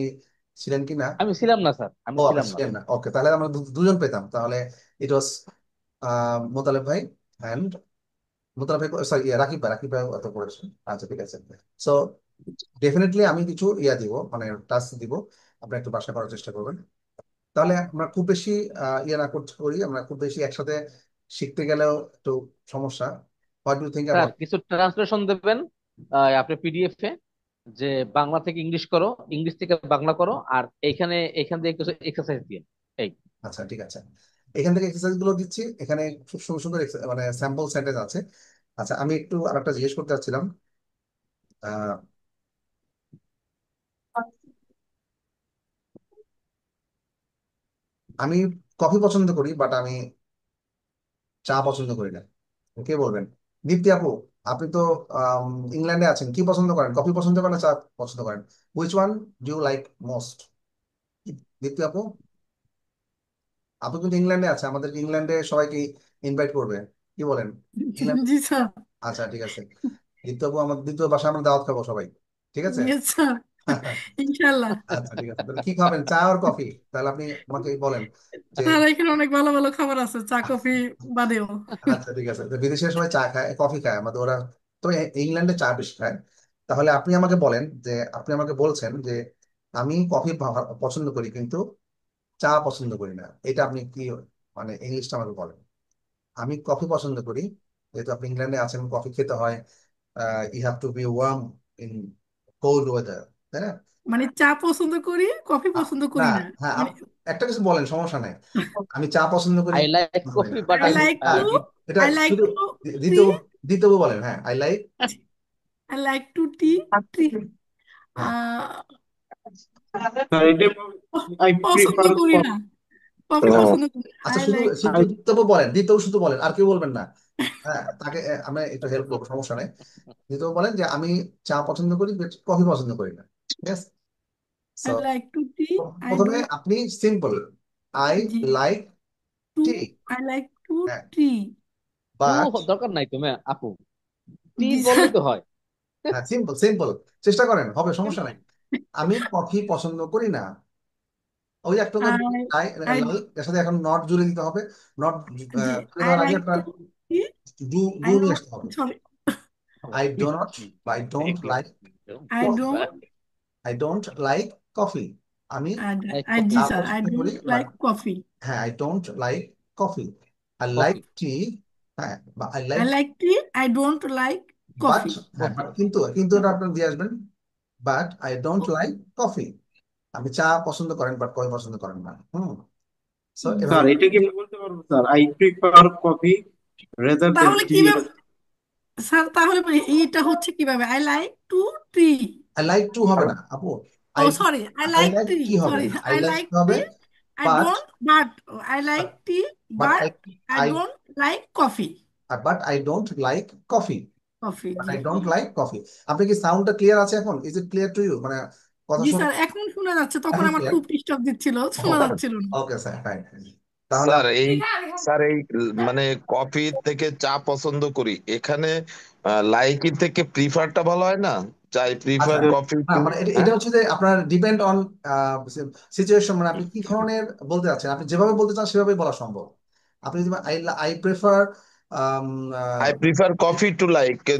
ছিলেন কি না? আমি ছিলাম না স্যার, আমি ও আপনি ছিলাম না। ছিলেন না, ওকে, তাহলে আমরা দুজন পেতাম। তাহলে ইট ওয়াজ মোতালেব ভাই অ্যান্ড মোতালেব ভাই, সরি রাকিব ভাই অত করেছেন। আচ্ছা ঠিক আছে। সো ডেফিনেটলি আমি কিছু দিব, মানে টাস্ক দিব, আপনি একটু বাসা করার চেষ্টা করবেন। তাহলে আমরা খুব বেশি ইয়ে না করতে করি, আমরা খুব বেশি একসাথে শিখতে গেলেও একটু সমস্যা। What do think sir about? কিছু ট্রান্সলেশন দেবেন আপনি পিডিএফ এ, যে বাংলা থেকে ইংলিশ করো, ইংলিশ থেকে বাংলা করো, আর এখান থেকে কিছু এক্সারসাইজ দিয়ে এই। আচ্ছা ঠিক আছে, এখান থেকে এক্সারসাইজ গুলো দিচ্ছি, এখানে খুব সুন্দর সুন্দর মানে স্যাম্পল সেন্টেন্স আছে। আচ্ছা, আমি একটু আরেকটা জিজ্ঞেস করতে চাচ্ছিলাম। আহ, আমি কফি পছন্দ করি, বাট আমি চা পছন্দ করি না। কে বলবেন? দীপ্তি আপু, আপনি তো ইংল্যান্ডে আছেন, কি পছন্দ করেন, কফি পছন্দ করেন না চা পছন্দ করেন? Which one do you like most? Dipti আপু, আপনি কিন্তু ইংল্যান্ডে আছে, আমাদেরকে ইংল্যান্ডে সবাইকে ইনভাইট করবে, কি বলেন? ইংল্যান্ড, জি স্যার। আচ্ছা ঠিক আছে। দ্বিতীয় আপু, আমার দ্বিতীয় বাসায় আমরা দাওয়াত খাবো সবাই, ঠিক আছে? ইয়েস স্যার, ইনশাল্লাহ। আচ্ছা ঠিক আছে, তাহলে কি খাবেন, চা আর কফি? তাহলে আপনি আমাকে বলেন যে স্যার এখানে অনেক ভালো ভালো খাবার আছে, চা কফি বাদেও। আচ্ছা ঠিক আছে, তো বিদেশের সবাই চা খায়, কফি খায়, আমাদের ওরা তো ইংল্যান্ডে চা বেশি খায়। তাহলে আপনি আমাকে বলেন যে, আপনি আমাকে বলছেন যে আমি কফি পছন্দ করি কিন্তু চা পছন্দ করি না, এটা আপনি কি মানে ইংলিশটা আমাকে বলেন। আমি কফি পছন্দ করি, যেহেতু আপনি ইংল্যান্ডে আছেন, কফি খেতে হয়, you have to be warm in cold weather, তাই না? মানে চা পছন্দ করি, কফি পছন্দ না, করি না। হ্যাঁ, মানে একটা কিছু বলেন, সমস্যা নাই। আমি চা পছন্দ করি, আই লাইক কফি কফি না। But I I like to give. এটা আই লাইক শুধু টু টি দ্বিতীয়, দ্বিতীয় বলেন, হ্যাঁ, I like, I like to tea tea হ্যাঁ, Sorry, I পছন্দ prefer করি না, কফি ও, পছন্দ করি। আচ্ছা, আই শুধু লাইক শুধু দ্বিতীয় বলেন, দ্বিতীয় শুধু বলেন, আর কেউ বলবেন না। হ্যাঁ, তাকে আমি একটু হেল্প করবো, সমস্যা নেই। দ্বিতীয় বলেন যে আমি চা পছন্দ করি, কফি পছন্দ করি না। ঠিক আছে। So I like to tea. I প্রথমে ডোন্ট। আপনি simple, I G. Like to. Tea. I like two হ্যাঁ, টি। টু বাট দরকার নাই তুমি আপু, টি জি বললেই স্যার। তো হয়। হ্যাঁ, সিম্পল সিম্পল, চেষ্টা করেন, হবে, সমস্যা নাই। আমি কফি পছন্দ করি না। ওই একটা আই আই এর সাথে এখন নট জুড়ে দিতে হবে। নট জি। জুড়ে আই দেওয়ার আগে লাইক একটা to tea. Do do I নিয়ে নট। আসতে হবে। Sorry. I do not, I don't like I coffee. Don't. I don't like coffee. আমি জি চা স্যার, আই পছন্দ করি, ডোন্ট বাট লাইক কফি। হ্যাঁ, I don't like coffee. I like coffee tea. হ্যাঁ, বা I I like, like tea. I don't like but, coffee. হ্যাঁ, coffee but কিন্তু কিন্তু এটা আপনার দিয়ে আসবেন। But I don't like coffee. আপনি চা পছন্দ করেন, বাট কফি পছন্দ করেন না। সো এভাবে স্যার এটা কি আমি বলতে পারবো sir, I prefer coffee rather than তাহলে টি? কিভাবে স্যার, তাহলে এইটা হচ্ছে কিভাবে? I like to tea. I like to হবে না আপু। Oh I sorry, I I like like tea. কি হবে? Sorry, I I like like কি হবে? Tea. I but don't but I like tea. But but I I I don't like coffee. But I don't like coffee. Coffee, but জি। I don't like coffee. আপনি কি সাউন্ডটা clear আছে এখন? Is it clear to you? মানে কথা জি শুনে sir, এখন শোনা যাচ্ছে, তখন এখন আমার ক্লিয়ার? খুব ডিস্টার্ব দিচ্ছিল, শোনা যাচ্ছিল না। Okay sir, fine. তাহলে স্যার এই স্যার এই মানে কফি থেকে চা পছন্দ করি, এখানে লাইকি থেকে প্রিফারটা ভালো হয় না? চাই আচ্ছা, প্রিফার কফি না টু। মানে এটা এটা হ্যাঁ, হচ্ছে যে আপনার ডিপেন্ড অন সিচুয়েশন, মানে আপনি কি ধরনের বলতে চাচ্ছেন, আপনি যেভাবে বলতে চান সেভাবেই বলা সম্ভব। আপনি যদি I I prefer, I prefer coffee to like tea.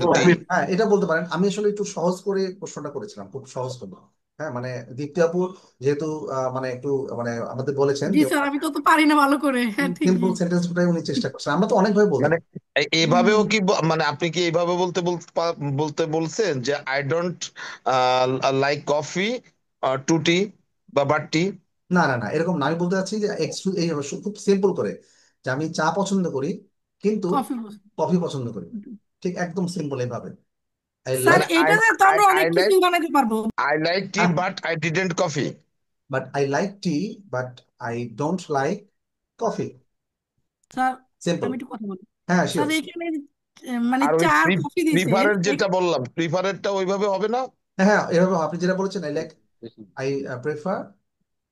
হ্যাঁ, এটা বলতে পারেন। আমি আসলে একটু সহজ করে প্রশ্নটা করেছিলাম, খুব সহজ করে। হ্যাঁ, মানে দীপ্তি আপু যেহেতু মানে একটু মানে আমাদের বলেছেন জি যে স্যার, আমি তো পারি না ভালো করে। হ্যাঁ, সিম্পল ঠিকই। সেন্টেন্সটাই উনি চেষ্টা করছেন, আমরা তো অনেকভাবে বলতে মানে পারি। এভাবেও কি মানে আপনি কি এইভাবে বলতে বলতে বলছেন যে I don't like coffee to tea বা বাট টি? না না না, এরকম না, আমি বলতে চাচ্ছি যে এই খুব সিম্পল করে, যে আমি চা পছন্দ করি কিন্তু কফি। কফি পছন্দ করি না। ঠিক একদম সিম্পল এইভাবে। আই স্যার, লাইক, মানে আই এটা তো আই আমরা আই অনেক লাইক কিছুই বানাতে পারবো। I like tea but I didn't coffee. But I like tea, but I don't like coffee. Sir, simple. আমি একটু কথা বলি। হ্যাঁ, স্যার, শিওর। এখানে মানে আর ওই চা আর কফি দিছেন। প্রিফারের যেটা বললাম, প্রিফারেরটা ওইভাবে হবে না? হ্যাঁ হ্যাঁ, এভাবে আপনি যেটা বলেছেন, I like, I prefer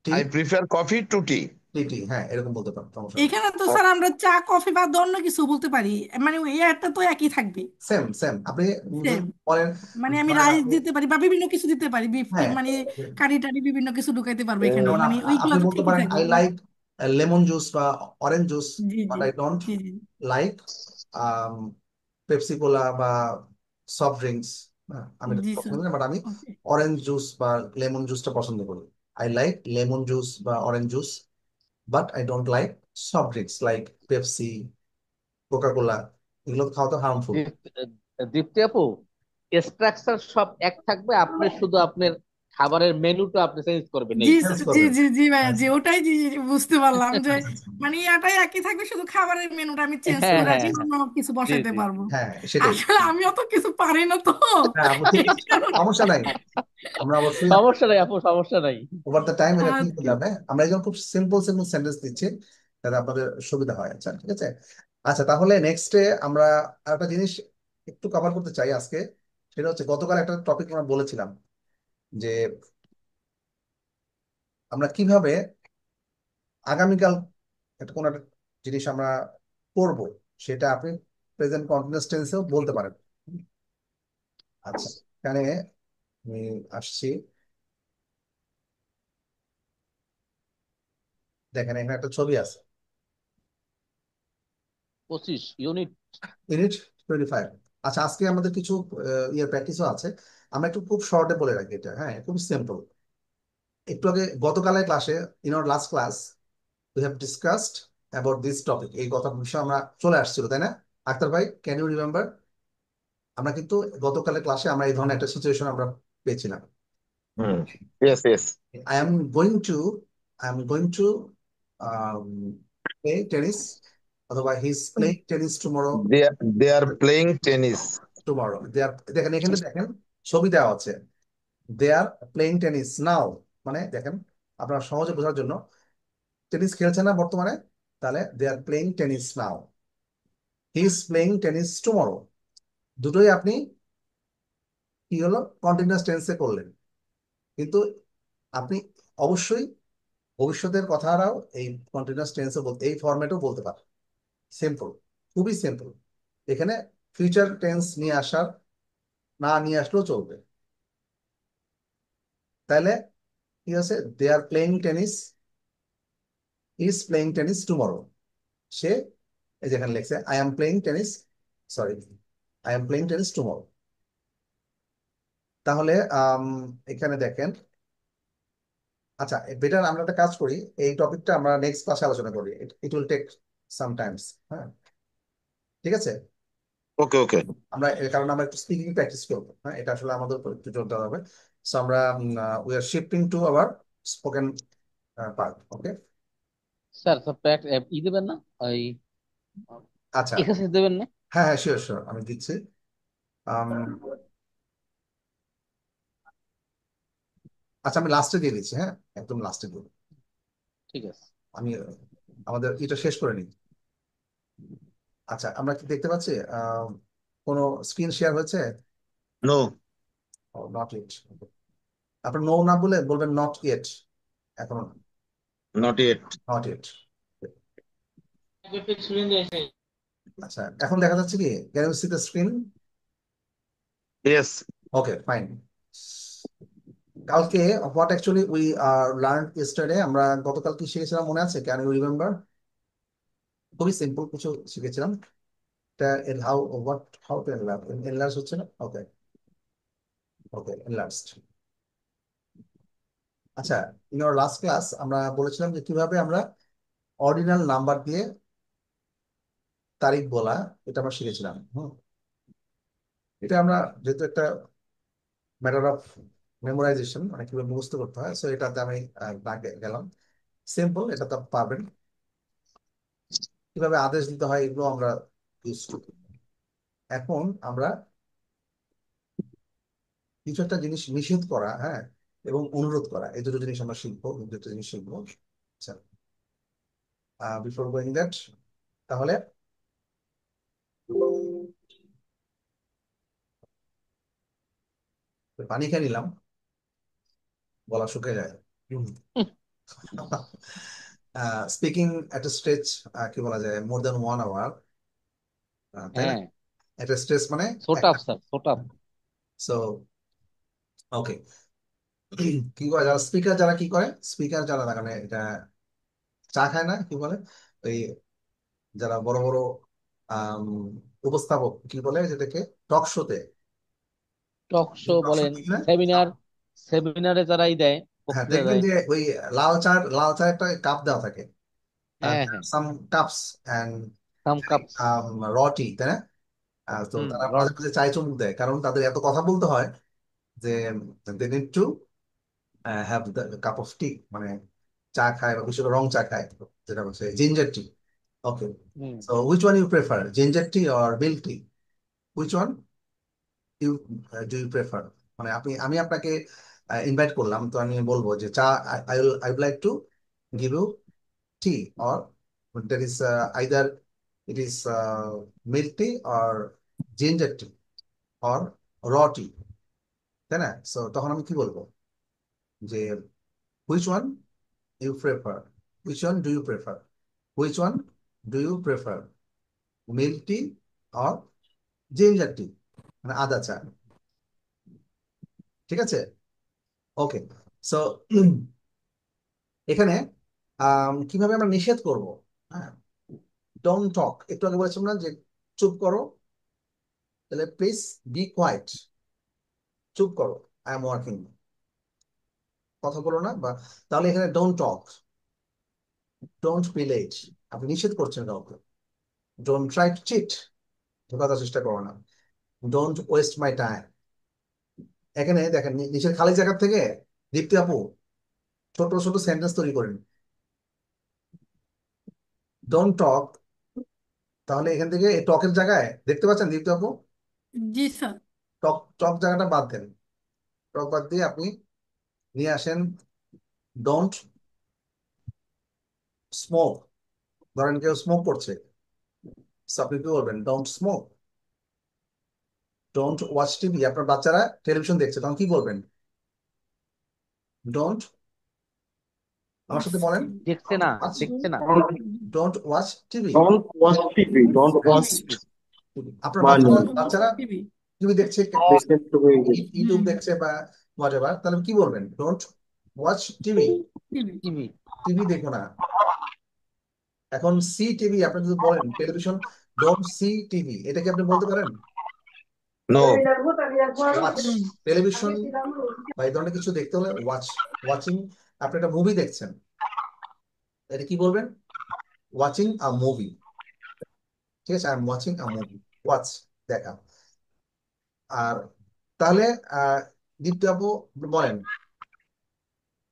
tea, I prefer coffee to tea. Tea tea, হ্যাঁ, এরকম বলতে পারেন, সমস্যা নেই। এখানে তো স্যার আমরা চা কফি বা অন্য কিছু বলতে পারি, মানে এই একটা তো একই থাকবে। সেম সেম, আপনি সেম। যদি বলেন, মানে আমি ধরেন রাইস আপনি, দিতে পারি বা বিভিন্ন কিছু দিতে পারি, বিফ হ্যাঁ, মানে কারি টারি বিভিন্ন কিছু ঢুকাইতে পারবো এখানে, যেমন মানে ওইগুলা আপনি তো বলতে ঠিকই পারেন থাকবে। আই লাইক লেমন জুস বা অরেঞ্জ জুস, জি বাট জি আই ডোন্ট জি জি লাইক পেপসি কোলা বা সফট ড্রিঙ্কস। আমি এটা জি পছন্দ স্যার। করি না, বাট আমি ওকে। অরেঞ্জ জুস বা লেমন জুসটা পছন্দ করি। আই লাইক লেমন জুস বা orange juice, but I don't like soft drinks like Pepsi, Coca Cola. এগুলো খাওয়া তো হার্মফুল। দীপ্তি আপু, স্ট্রাকচার সব এক থাকবে, আপনি শুধু আপনার খাবারের মেনুটা আপনি চেঞ্জ করবেন জি এই। চেঞ্জ জি করবেন। জি জি ভাইয়া, জি ওটাই জি জি, বুঝতে পারলাম যে আচ্ছা, আচ্ছা। মানে ইয়াটাই একই থাকবে, শুধু খাবারের মেনুটা আমি চেঞ্জ হ্যাঁ করে হ্যাঁ রাখি, হ্যাঁ, অন্য কিছু জি বসাইতে জি। পারবো। হ্যাঁ, সেটাই। আসলে আমি অত কিছু পারি না তো, হ্যাঁ আপু, ঠিক এই আছে, কারণে। সমস্যা নাই। আমরা অবশ্যই সমস্যা নাই আপু, সমস্যা নাই। ওভার দ্য টাইম এটা ঠিক হয়ে আচ্ছা যাবে। আমরা একদম খুব সিম্পল সিম্পল সেন্টেন্স দিচ্ছি, যাতে আপনাদের সুবিধা হয়। আচ্ছা, ঠিক আছে। আচ্ছা, তাহলে নেক্সটে আমরা আরেকটা জিনিস একটু কভার করতে চাই আজকে। সেটা হচ্ছে, গতকাল একটা টপিক আমরা বলেছিলাম যে আমরা কিভাবে আগামীকাল একটা কোনো একটা জিনিস আমরা করব, সেটা আপনি প্রেজেন্ট কন্টিনিউয়াস টেন্সেও বলতে পারেন। আচ্ছা, এখানে আমি আসছি, দেখেন এখানে একটা ছবি আছে, 25 ইউনিট। ইউনিট 25। আচ্ছা, আজকে আমাদের কিছু ইয়ের প্র্যাকটিসও আছে। আমরা একটু খুব শর্টে বলে রাখি এটা, হ্যাঁ, খুব সিম্পল। একটু আগে গতকালের ক্লাসে, in our last class, we have discussed about this topic. এই কথা বিষয়ে আমরা চলে আসছিল, তাই না? আক্তার ভাই, ক্যান ইউ রিমেম্বার? আমরা কিন্তু গতকালের ক্লাসে আমরা এই ধরনের একটা সিচুয়েশন আমরা পেয়েছিলাম। Hmm, yes yes. I am going to I am going to play tennis, অথবা he is playing tennis tomorrow. They are playing tennis. Tomorrow they are, দেখেন এখানে দেখেন ছবি দেওয়া আছে, দে আর প্লেইং টেনিস নাও। মানে দেখেন, আপনার সহজে বোঝার জন্য, টেনিস খেলছে না বর্তমানে, তাহলে they are playing tennis now. He is playing tennis tomorrow. দুটোই আপনি কি হলো, কন্টিনিউয়াস টেন্সে করলেন। কিন্তু আপনি অবশ্যই ভবিষ্যতের কথাটাও এই কন্টিনিউয়াস টেন্সে বলতে, এই ফরম্যাটেও বলতে পারেন। সিম্পল, খুবই সিম্পল। এখানে ফিউচার টেন্স নিয়ে আসার, না নিয়ে আসলেও চলবে। তাহলে কি আছে, they are playing tennis, is playing tennis tomorrow. সে, এই যেখানে লিখছে I am playing tennis, sorry, I am playing tennis tomorrow. তাহলে এখানে দেখেন, আচ্ছা বেটার আমরা একটা কাজ করি, এই টপিকটা আমরা নেক্সট ক্লাসে আলোচনা করি, it will take some times. হ্যাঁ, ঠিক আছে। ওকে ওকে। আমরা কারণ আমরা একটু স্পিকিং প্র্যাকটিস করবো, হ্যাঁ, এটা আসলে আমাদের উপর একটু জোর দেওয়া হবে। সো আমরা we are shifting to our spoken part. Okay, sir sir ই দেবেন না, ওই আচ্ছা, এক্সারসাইজ দেবেন না? হ্যাঁ হ্যাঁ, শিওর শিওর, আমি দিচ্ছি। আম, আচ্ছা, আমি লাস্টে দিয়ে দিচ্ছি, হ্যাঁ, একদম লাস্টে দিয়ে দিচ্ছি। ঠিক আছে। আমি আমাদের এটা শেষ করে নিই। আচ্ছা, আমরা কি দেখতে পাচ্ছি কোনো স্ক্রিন শেয়ার হয়েছে? নো। Not it. আপনার নো না বলে বলবেন নট ইয়েট, এখনো নট ইয়েট। Not yet. আচ্ছা, এখন দেখা যাচ্ছে কি, can you see the screen? Yes. Okay, fine. কালকে what actually we learn yesterday, আমরা গতকাল কি শিখেছিলাম মনে আছে? Can you remember? খুবই সিম্পল কিছু শিখেছিলাম। এটা how, what, how to enlarge, enlarge হচ্ছে না? Okay okay, enlarged. আচ্ছা, ইন আওয়ার লাস্ট ক্লাস আমরা বলেছিলাম যে কিভাবে আমরা অর্ডিনাল নাম্বার দিয়ে তারিখ বলা, এটা আমরা শিখেছিলাম। এটা আমরা যেহেতু একটা ম্যাটার অফ মেমোরাইজেশন, মানে কিভাবে মুখস্থ করতে হয়, সো এটাতে আমি গেলাম। সিম্পল, এটা তো পারবেন। কিভাবে আদেশ দিতে হয় এগুলো আমরা ইউজ টু। এখন আমরা কিছু একটা জিনিস নিষেধ করা, হ্যাঁ, এবং অনুরোধ করা, এই দুটো জিনিস আমরা শিখবো, এই দুটো জিনিস শিখবো। আচ্ছা, বিফোর গোয়িং দ্যাট, তাহলে পানি খেয়ে নিলাম, গলা শুকিয়ে যায়। স্পিকিং এট স্ট্রেচ, কি বলা যায়, মোর দেন 1 আওয়ার, তাই না? হ্যাঁ, একটা স্ট্রেস মানে ছোট আপ স্যার, ছোট আপ। সো ওকে, কি করে যারা স্পিকার, যারা কি করে, স্পিকার যারা, মানে এটা চা খায় না, কি বলে ওই, যারা বড় বড় আম, উপস্থাপক, কি বলে যেটাকে, টক শোতে, টক শো টক শো বলেন, দেখি না? সেমিনার, সেমিনারে যারাই দেয়, হ্যাঁ, বক্তৃতা দেখবেন দেয়। যে ওই লাল চা একটা কাপ দেওয়া থাকে, হ্যাঁ হ্যাঁ, সাম কাপস এন্ড সাম কাপস। র টি, তাই না? তো হুম, তারা মাঝে রড। মাঝে চায় চুমুক দেয়, কারণ তাদের এত কথা বলতে হয় যে they need to have the cup of tea, মানে চা খায়, বা বিশেষ করে রং চা খায়, যেটা হচ্ছে ginger tea. Okay, hmm. So which one you prefer, ginger tea or milk tea? Which one you do you prefer? মানে আমি আপনাকে ইনভাইট করলাম, তো আমি বলবো যে চা, I would like to give you tea, or there is either it is milk tea or ginger tea or raw tea, তাই না? সো তখন আমি কি বলবো যে which one you prefer, which one do you prefer, which one do you prefer, milk tea or ginger tea, মানে আদা চা। ঠিক আছে, ওকে। সো এখানে কিভাবে আমরা নিষেধ করব, হ্যাঁ, ডোন্ট টক, একটু আগে বলেছিলাম না যে চুপ করো, তাহলে প্লিজ বি কোয়াইট, চুপ করো, আই এম ওয়ার্কিং, কথা বলো না, বা তাহলে এখানে don't talk, don't be late, আপনি নিষেধ করছেন কাউকে। ডোন্ট ট্রাই টু চিট, ঢোকানোর চেষ্টা করো না। Don't waste my time. এখানে দেখেন নিচের খালি জায়গা থেকে দীপ্তি আপু ছোট ছোট সেন্টেন্স তৈরি করেন, ডোন্ট টক, তাহলে এখান থেকে এই টকের জায়গায় দেখতে পাচ্ছেন দীপ্তি আপু, জি স্যার। টক টক জায়গাটা বাদ দেন, টক বাদ দিয়ে আপনি নিয়ে আসেন ডোন্ট স্মোক, ধরেন কেউ স্মোক করছে, So আপনি কি বলবেন? Don't smoke. Don't watch TV, আপনার বাচ্চারা টেলিভিশন দেখছে, তখন কি বলবেন? ডোন্ট, আমার সাথে বলেন, দেখছে না, ওয়াচ, দেখছে না। Don't watch TV. Don't watch TV. Don't watch আপনার money. বাচ্চারা টিভি টিভি দেখছে, Listen to music. ইউটিউব দেখছে বা হোয়াট এভার, তাহলে কি বলবেন? Don't watch TV, TV TV TV দেখো না। এখন সি টিভি, আপনি যদি বলেন টেলিভিশন, ডোন্ট সি টিভি, এটা কি আপনি বলতে পারেন? No. ওয়াচ, টেলিভিশন বা এই ধরনের কিছু দেখতে হলে ওয়াচ, ওয়াচিং, আপনি একটা মুভি দেখছেন, এটা কি বলবেন? ওয়াচিং আ মুভি, ঠিক আছে, I am watching a movie, watch, দেখা। আর তাহলে দীপ্তি আপু বলেন,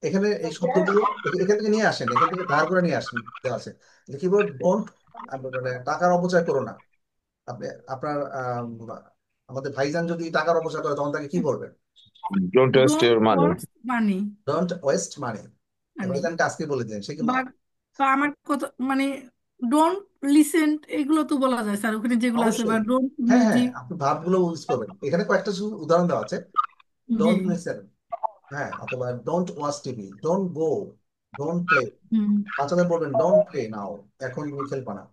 এখানে এই শব্দগুলো এখান থেকে নিয়ে আসেন, এখান থেকে ধার করে নিয়ে আসেন, দেওয়া আছে কিবোর্ড, ডোন্ট, মানে টাকার অপচয় করো না। আপনি আপনার আমাদের ভাইজান যদি টাকার অপচয় করে তখন তাকে কি বলবেন? Don't waste don't your money. Watch money don't waste money. Money ভাইজানকে আজকে বলে দিন, সে কি বা বা আমার কথা মানে ডোন্ট লিসেন, এগুলো তো বলা যায় স্যার ওখানে যেগুলো আছে, বা অবশ্যই, ডোন্ট হ্যাঁ হ্যাঁ, মিউজিক। আপনি ভার্বগুলো ইউজ করবেন, এখানে কয়েকটা শুধু উদাহরণ দেওয়া আছে। জি ডোন্ট লিসেন, হ্যাঁ, অথবা don't watch TV, don't go, don't play. হুম বাচ্চাদের বলবেন ডোন্ট প্লে নাও, এখন তুমি খেলবা না।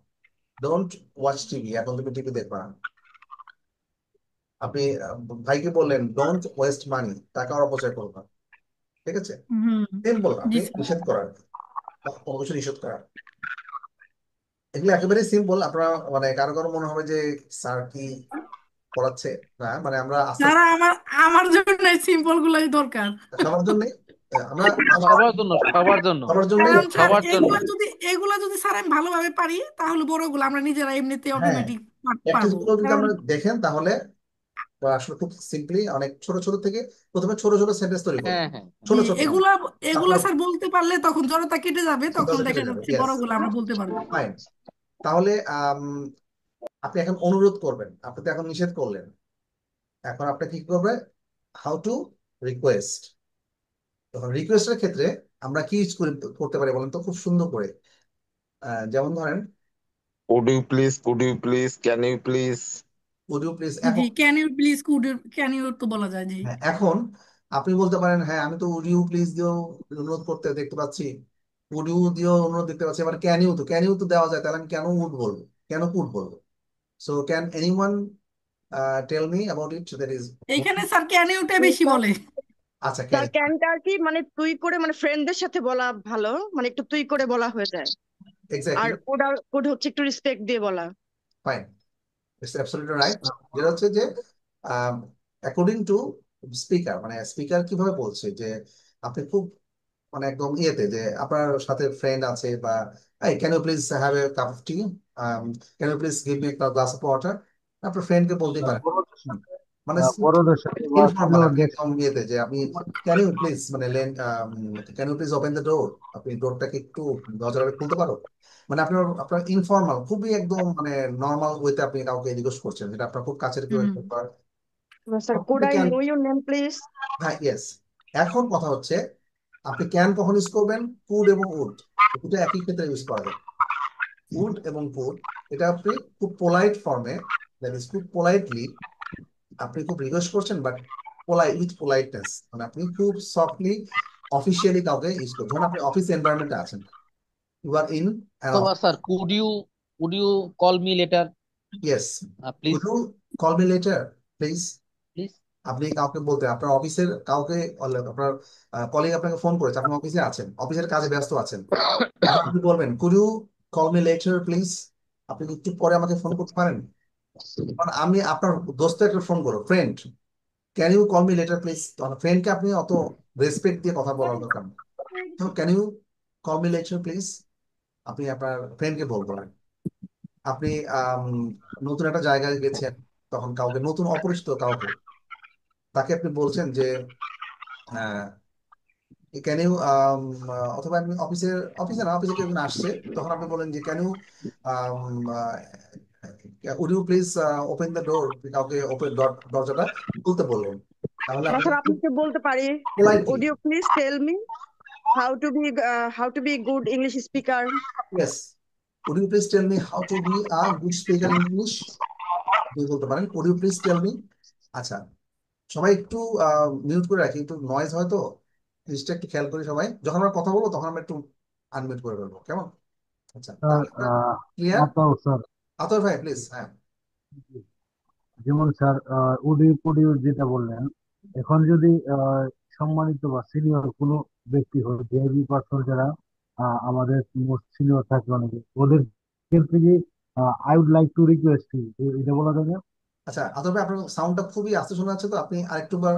ডোন্ট ওয়াচ টিভি, এখন তুমি টিভি দেখবা না। আপনি ভাইকে বললেন ডোন্ট ওয়েস্ট মানি, টাকার অপচয় করো না, ঠিক আছে। হুম সিম্পল, জি আপনি স্যার। নিষেধ করার বা কোনো কিছু নিষেধ করার, এগুলো একেবারে সিম্পল। আপনারা মানে কারো কারো মনে হবে যে স্যার কি পড়াচ্ছে, না মানে আমরা আস্তে স্যার আস্তে আমার আমার জন্য সিম্পল গুলাই দরকার। সবার জন্য, আমরা সবার জন্য, সবার জন্য, সবার জন্যই কারণ স্যার সবার জন্য। এগুলা যদি স্যার আমি ভালোভাবে পারি তাহলে বড়গুলো আমরা নিজেরা এমনিতে হ্যাঁ, অটোমেটিক প্র্যাকটিস পারবো। গুলো যদি কারণ আমরা দেখেন তাহলে আসলে খুব সিম্পলি অনেক ছোট ছোট থেকে প্রথমে ছোট ছোট সেন্টেন্স তৈরি করুন, হ্যাঁ, হ্যাঁ। ছোট জি, ছোট, এগুলা এগুলা তারপর স্যার বলতে পারলে তখন জড়তা কেটে যাবে, তখন দরজা দেখা কেটে যাবে, যাচ্ছে ইয়েস, বড়গুলো আমরা বলতে পারবো। ফাইন। তাহলে আপনি এখন অনুরোধ করবেন, আপনি তো এখন নিষেধ করলেন, এখন আপনি কি করবে? How to request. তখন রিকোয়েস্টের ক্ষেত্রে আমরা কি ইউজ করতে পারি বলেন তো, খুব সুন্দর করে। যেমন ধরেন, Could you please, can you please? Would you please, জি, এখন, can you please, could you, can you তো বলা যায়। জি হ্যাঁ, এখন আপনি বলতে পারেন, হ্যাঁ আমি তো উড ইউ প্লিজ দিয়েও অনুরোধ করতে দেখতে পাচ্ছি, উড ইউ দিয়েও অনুরোধ দেখতে পাচ্ছি, আবার ক্যান ইউ তো দেওয়া যায়, তাহলে আমি কেন উড বলবো, কেন কুড বলবো? So can anyone tell me about it, that is, এইখানে স্যার ক্যান ইউটা বেশি বলে। আচ্ছা ক্যান, স্যার ক্যানটা আর কি মানে তুই করে মানে ফ্রেন্ডদের সাথে বলা ভালো, মানে একটু তুই করে বলা হয়ে যায়। আর এক্স্যাক্টলি, ওটা ওটা হচ্ছে একটু রেসপেক্ট দিয়ে বলা। Fine, it's absolutely right. যেটা হচ্ছে যে অ্যাকর্ডিং টু স্পিকার, মানে স্পিকার কিভাবে বলছে যে আপনি খুব মানে একদম ইয়েতে, যে আপনার সাথে ফ্রেন্ড আছে বা এই can you please have a cup of tea, can you please give me glass of water, আপনার ফ্রেন্ডকে বলতেই পারেন। হুম, মানে বড়দের সাথে বা ইনফর্মাল, আপনি সিনিয়রদের একদম ইয়েতে যে আপনি ক্যান ইউ প্লিজ মানে can you please open the door, আপনি ডোরটাকে একটু দরজাটা খুলতে পারো, মানে আপনার আপনার ইনফর্মাল, খুবই একদম মানে নর্মাল ওয়েতে আপনি কাউকে রিকোয়েস্ট করছেন, যেটা আপনার খুব কাছের কেউ হুম একবার, sir could I know your name please. হ্যাঁ ইয়েস। এখন কথা হচ্ছে আপনি ক্যান কখন ইউজ করবেন? কুড এবং উড, দুটো একই ক্ষেত্রে ইউজ করা যায়। উড এবং কুড, এটা আপনি খুব পোলাইট ফর্মে, দ্যাট ইজ খুব পোলাইটলি আপনি খুব রিকোয়েস্ট করছেন, বাট উইথ পোলাইটনেস, মানে আপনি খুব সফটলি অফিসিয়ালি কাউকে ইউজ করছেন, ধরুন আপনি অফিস এনভায়রনমেন্টে আছেন, ইউ আর ইন অ্যান অথবা office, sir could you call me later yes, please, would you call me later please. Please. আপনি কাউকে বলতে, আপনার অফিসের কাউকে, আপনার কলিগ আপনাকে ফোন করেছে, আপনি অফিসে আছেন, অফিসের কাজে ব্যস্ত আছেন, এখন আপনি বলবেন could you call me later please, আপনি কি একটু পরে আমাকে ফোন করতে পারেন? কারণ আমি আপনার দোস্ত একটা ফোন করো, friend, can you call me later please, ফ্রেন্ডকে আপনি অত রেসপেক্ট দিয়ে কথা বলার দরকার নেই। তো can you call me later please, আপনি আপনার ফ্রেন্ডকে বলবেন। আপনি নতুন একটা জায়গায় গেছেন, তখন কাউকে, নতুন অপরিচিত কাউকে, তাকে আপনি বলছেন যে ক্যান ইউ, অথবা আপনি অফিসে না, অফিসে কেউ একজন আসছে, তখন আপনি বলেন যে can you would you please open the door, কাউকে ওপেন দরজাটা খুলতে বললেন, তাহলে বা আপনি স্যার আপনি খুব কি বলতে পারি politely, would you please tell me. how to be good English speaker. Yes. Would you please tell me how to be a good speaker in English? আপনি বলতে পারেন would you please tell me? আচ্ছা, সবাই একটু mute করে রাখি, একটু noise হয় তো, জিনিসটা একটু খেয়াল করি সবাই। যখন আমরা কথা বলবো তখন আমরা একটু আনমিউট করে ফেলবো, কেমন? আচ্ছা, স্যার তাহলে ক্লিয়ার? আতাও স্যার, আতর ভাই প্লিজ। হ্যাঁ, যেমন স্যার উডি পুডিউ যেটা বললেন, এখন যদি সম্মানিত বা সিনিয়র কোনো ব্যক্তি হয়, ভিআইপি পার্সন যারা আমাদের মোস্ট সিনিয়র থাকে অনেকে, ওদের ক্ষেত্রে কি I would like to request you, এটা বলা যাবে? আচ্ছা আতর ভাই আপনার সাউন্ডটা খুবই আস্তে শোনা যাচ্ছে, তো আপনি আরেকটু বার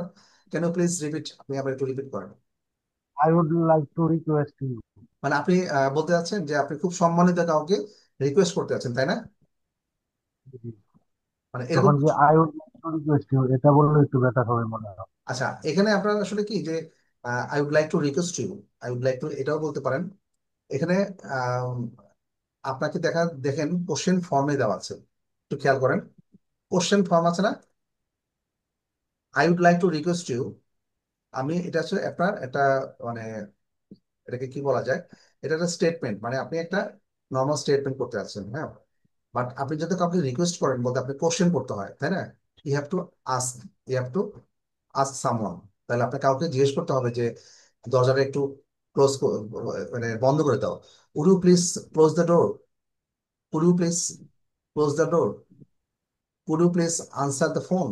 কেন প্লিজ রিপিট, আপনি আবার একটু রিপিট করেন। I would like to request you. মানে আপনি বলতে চাচ্ছেন যে আপনি খুব সম্মানিত কাউকে রিকোয়েস্ট করতে যাচ্ছেন, তাই না? মানে এরকম। তখন কি I would like to request you এটা বললে একটু বেটার হবে মনে হয়। আচ্ছা, এখানে আপনার আসলে কি যে I would like to request you, I would like to এটাও বলতে পারেন। এখানে আম, আপনাকে দেখেন কোশ্চেন ফর্মে দেওয়া আছে, একটু খেয়াল করেন, কোশ্চেন ফর্ম আছে না? I would like to request you, আমি এটা হচ্ছে আপনার একটা মানে এটাকে কি বলা যায়, এটা একটা স্টেটমেন্ট, মানে আপনি একটা নর্মাল স্টেটমেন্ট করতে যাচ্ছেন, হ্যাঁ। বাট আপনি যদি কাউকে রিকোয়েস্ট করেন বলতে আপনি কোশ্চেন করতে হয়, তাই না? You have to ask, you have to ask someone. তাহলে আপনি কাউকে জিজ্ঞেস করতে হবে যে দরজাটা একটু ক্লোজ, মানে বন্ধ করে দাও। Would you please close the door, would you please close the door, would you please answer the phone.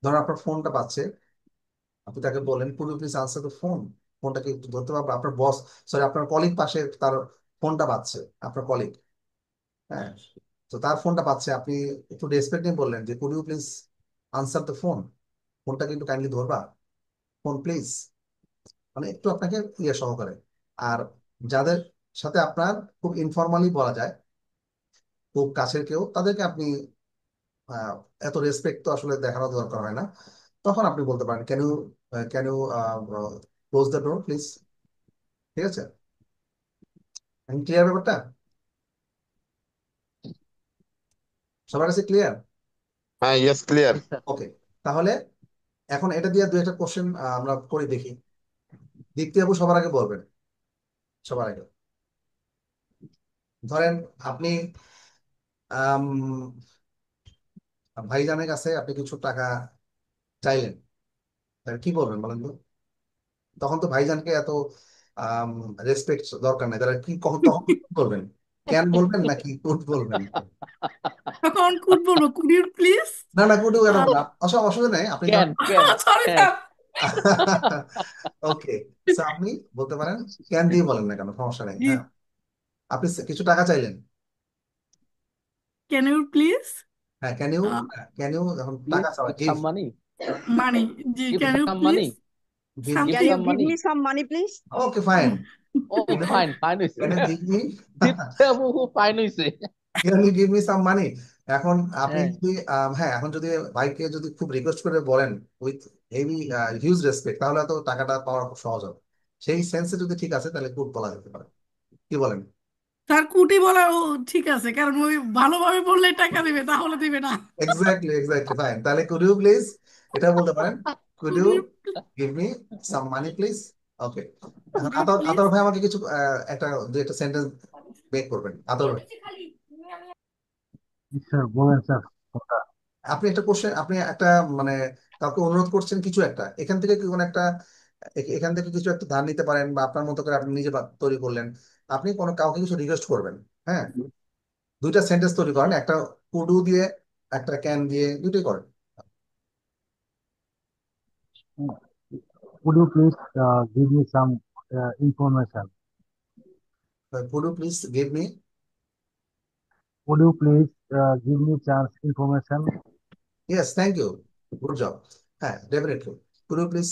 ধরো আপনার ফোনটা পাচ্ছে, আপনি তাকে বলেন could you please answer the phone, ফোনটাকে একটু ধরতে পারবে আপনার বস, সরি আপনার কলিগ পাশে তার ফোনটা পাচ্ছে, আপনার কলিগ, হ্যাঁ, তো তার ফোনটা পাচ্ছে, আপনি একটু রেসপেক্ট নিয়ে বললেন যে could you please answer the phone, ফোনটাকে একটু কাইন্ডলি ধরবা, ফোন প্লিজ, মানে একটু আপনাকে ইয়ে সহকারে। আর যাদের সাথে আপনার খুব ইনফর্মালি বলা যায়, খুব কাছের কেউ, তাদেরকে আপনি আহ, এত রেসপেক্ট তো আসলে দেখানো দরকার হয় না, তখন আপনি বলতে পারেন can you close the door please. ঠিক আছে, আমি ক্লিয়ার ব্যাপারটা, সবার কাছে ক্লিয়ার? হ্যাঁ, ইয়েস, ক্লিয়ার। জি স্যার। ওকে, তাহলে এখন এটা দিয়ে দু একটা কোশ্চেন আমরা করে দেখি। দীপ্তি আপু সবার আগে বলবেন, সবার আগে। ধরেন আপনি আম, ভাইজানের কাছে আপনি কিছু টাকা চাইলেন, তাহলে কি বলবেন বলেন তো? তখন তো ভাইজানকে এত রেসপেক্ট দরকার নেই, তাহলে কি তখন কি করবেন? ক্যান বলবেন নাকি কুড বলবেন? তখন কুড বলবো, কুড ইউ প্লিজ। না না, কুড কেন বলবেন? অসুবিধা নেই, আপনি can can sorry can. Sir. Okay, আপনি বলতে পারেন, ক্যান দিয়ে বলেন না কেন, সমস্যা নেই, জি, হ্যাঁ। আপনি কিছু টাকা চাইলেন, ক্যান ইউ প্লিজ হ্যাঁ, ক্যান ইউ যখন গিভ টাকা চাওয়া, গিভ, সাম মানি, মানি। জি, give can you some money, please give, give Can you some give money. me some money, please? Okay fine, oh fine, fine হইছে। Can you give me, Dipti আপু fine হইছে। Can you give me some money. এখন আপনি হ্যাঁ যদি হ্যাঁ, এখন যদি ভাইকে যদি খুব রিকোয়েস্ট করে বলেন উইথ হেভি হিউজ রেসপেক্ট, তাহলে তো টাকাটা পাওয়া খুব সহজ হবে। সেই সেন্সে যদি ঠিক আছে তাহলে গুড বলা যেতে পারে, কি বলেন? স্যার কুটি বলা ও ঠিক আছে, কারণ ওই ভালোভাবে বললে টাকা দিবে, তাহলে দিবে না। এক্স্যাক্টলি এক্স্যাক্টলি ফাইন, তাহলে কুড ইউ প্লিজ এটা বলতে পারেন, could could you you give me some money please. Okay, এখন কুড ইউ আতর প্লিজ। আতর ভাই আমাকে কিছু দু একটা সেন্টেন্স মেক করবেন, আতর ভাই। স্যার বলেন স্যার কোনটা? আপনি একটা কোশ্চেন, আপনি একটা মানে কাউকে অনুরোধ করছেন কিছু একটা, এখান থেকে কি কোনো একটা এখান থেকে কিছু একটা ধার নিতে পারেন, বা আপনার মতো করে আপনি নিজে তৈরি করলেন, আপনি কোনো কাউকে কিছু রিকোয়েস্ট করবেন, হ্যাঁ, দুইটা সেন্টেন্স তৈরি করেন, একটা কুডু দিয়ে একটা ক্যান দিয়ে, দুইটাই করেন। Would you please give me some information? Could you please give me, Would you please give me chance information? Yes thank you, good job, হ্যাঁ definitely. Could you please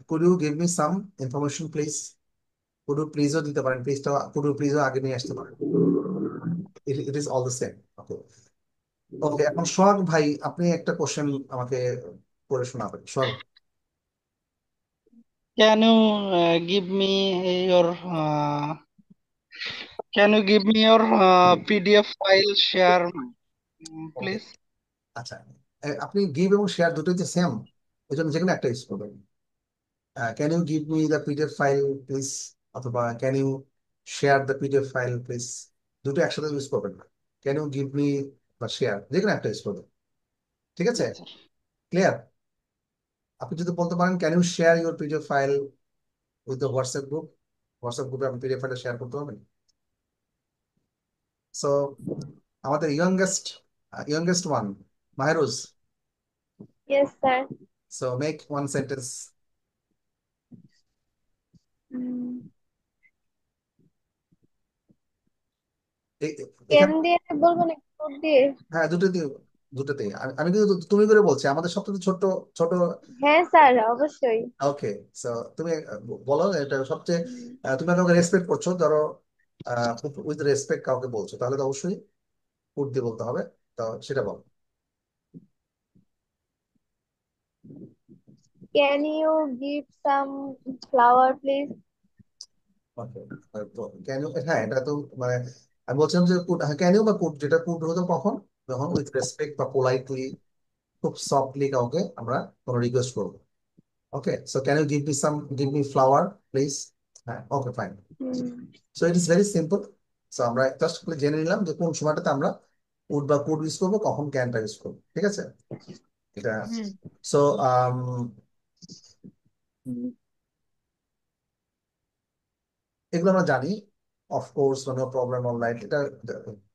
could you give me some information please, could you প্লিজও দিতে পারেন, প্লিজটা could you প্লিজও আগে নিয়ে আসতে পারেন, it is all the same. Okay, okay, এখন সোহাগ ভাই আপনি একটা কোশ্চেন আমাকে করে শোনাবেন, সোহাগ। Can you give me your can you give me your PDF file share, okay, please? আচ্ছা, আপনি গিভ এবং শেয়ার দুটোই যে সেম, এই জন্য যে কোনো একটা ইউজ করবেন। Can you give me the PDF file, please? অথবা can you share the PDF file, please? দুটো একসাথে ইউজ করবেন না। Can you give me বা শেয়ার, যে কোনো একটা ইউজ করবেন, ঠিক আছে? ক্লিয়ার? আপনি যদি বলতে পারেন can you share your PDF file with the WhatsApp group, WhatsApp গ্রুপে আপনি পিডিএফ ফাইলটা শেয়ার করতে পারবেন। সো আমাদের youngest one, Mahruz. Yes, sir. So make one sentence. Mm. এখানে কেন দিয়ে বলবো না কোড দিয়ে? হ্যাঁ দুটোতেই আমি কিন্তু তুমি করে বলছি, আমাদের সবচেয়ে ছোট ছোট। হ্যাঁ স্যার, অবশ্যই। ওকে, সো তুমি বলো এটা সবচেয়ে তুমি কাউকে রেসপেক্ট করছো, ধরো উইথ রেসপেক্ট কাউকে বলছো, তাহলে তো অবশ্যই কোড দিয়ে বলতে হবে, তো সেটা বলো। Can you give some flower, please? Okay, can you, হ্যাঁ এটা তো মানে আমি বলছিলাম যে ক্যান ইউ বা কুড, যেটা কুড হতো কখন, যখন উইথ রেসপেক্ট বা পোলাইটলি খুব সফটলি কাউকে আমরা কোনো রিকোয়েস্ট করবো। Okay, so can you give me flower please. হ্যাঁ, okay fine. So it is very simple. So আমরা জাস্ট জেনে নিলাম যে কোন সময়টাতে আমরা উড বা কুড ইউজ করবো, কখন ক্যানটা ইউজ করবো, ঠিক আছে? এটা সো এগুলো আমরা জানি, অফকোর্স নো প্রবলেম অনলাইন, এটা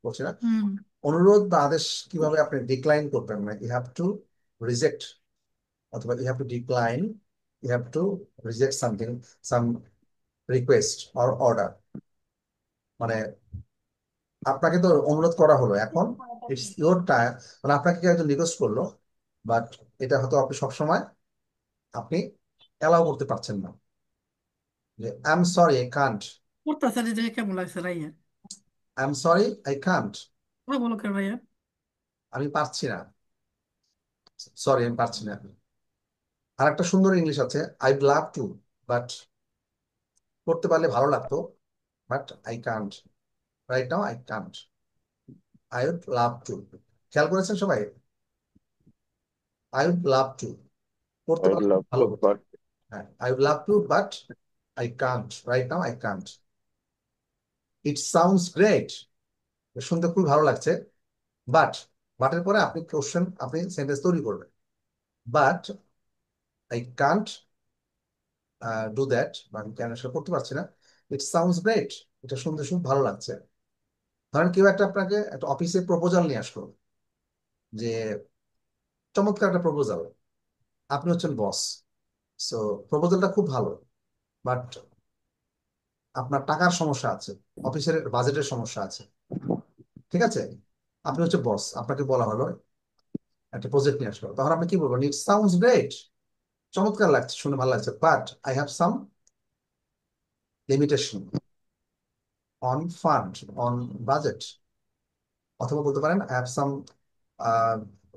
বলছি না। অনুরোধ বা আদেশ কিভাবে আপনি ডিক্লাইন করবেন, মানে ইউ হ্যাভ টু রিজেক্ট অথবা you have to decline, you have to reject something, some request or order. মানে আপনাকে তো অনুরোধ করা হলো, এখন ইটস ইওর টাইম, মানে আপনাকে কেউ একজন রিকোয়েস্ট করলো, বাট এটা হয়তো আপনি সবসময় আপনি অ্যালাউ করতে পারছেন না, যে I am sorry I can't, করতেছে যে কেমন লাগছে Raiya? I am sorry I can't, ওরা বলো কেন ভাইয়া? আমি পারছি না, সরি আমি পারছি না। আর একটা সুন্দর ইংলিশ আছে, আইড লাভ টু, বাট করতে পারলে ভালো লাগতো, but I can't, right now I can't. I would love to, খেয়াল করেছেন সবাই? আই উড লাভ টু করতে I'd পারলে love ভালো to, হতো। but হ্যাঁ, I would love to but I can't, right now I can't. It sounds great, শুনতে খুব ভালো লাগছে, বাট বাটের পরে আপনি কোশ্চেন, আপনি সেন্টেন্স তৈরি করবেন, but I can't do that, বা আমি কেন সেটা করতে পারছি না। ইট সাউন্ডস গ্রেট, এটা শুনতে খুব ভালো লাগছে। ধরেন কেউ আপনাকে একটা অফিসে প্রপোজাল নিয়ে আসলো, যে চমৎকার একটা প্রপোজাল, আপনি হচ্ছেন বস, সো প্রপোজালটা খুব ভালো, বাট আপনার টাকার সমস্যা আছে, অফিসের বাজেটের সমস্যা আছে, ঠিক আছে? আপনি হচ্ছে বস, আপনাকে বলা হলো একটা প্রজেক্ট নিয়ে আসলো, তখন আপনি কি বলবেন? ইট সাউন্ডস গ্রেট, চমৎকার লাগছে, শুনে ভালো লাগছে, but I have some limitation on fund, on budget. অথবা বলতে পারেন আই হ্যাভ সাম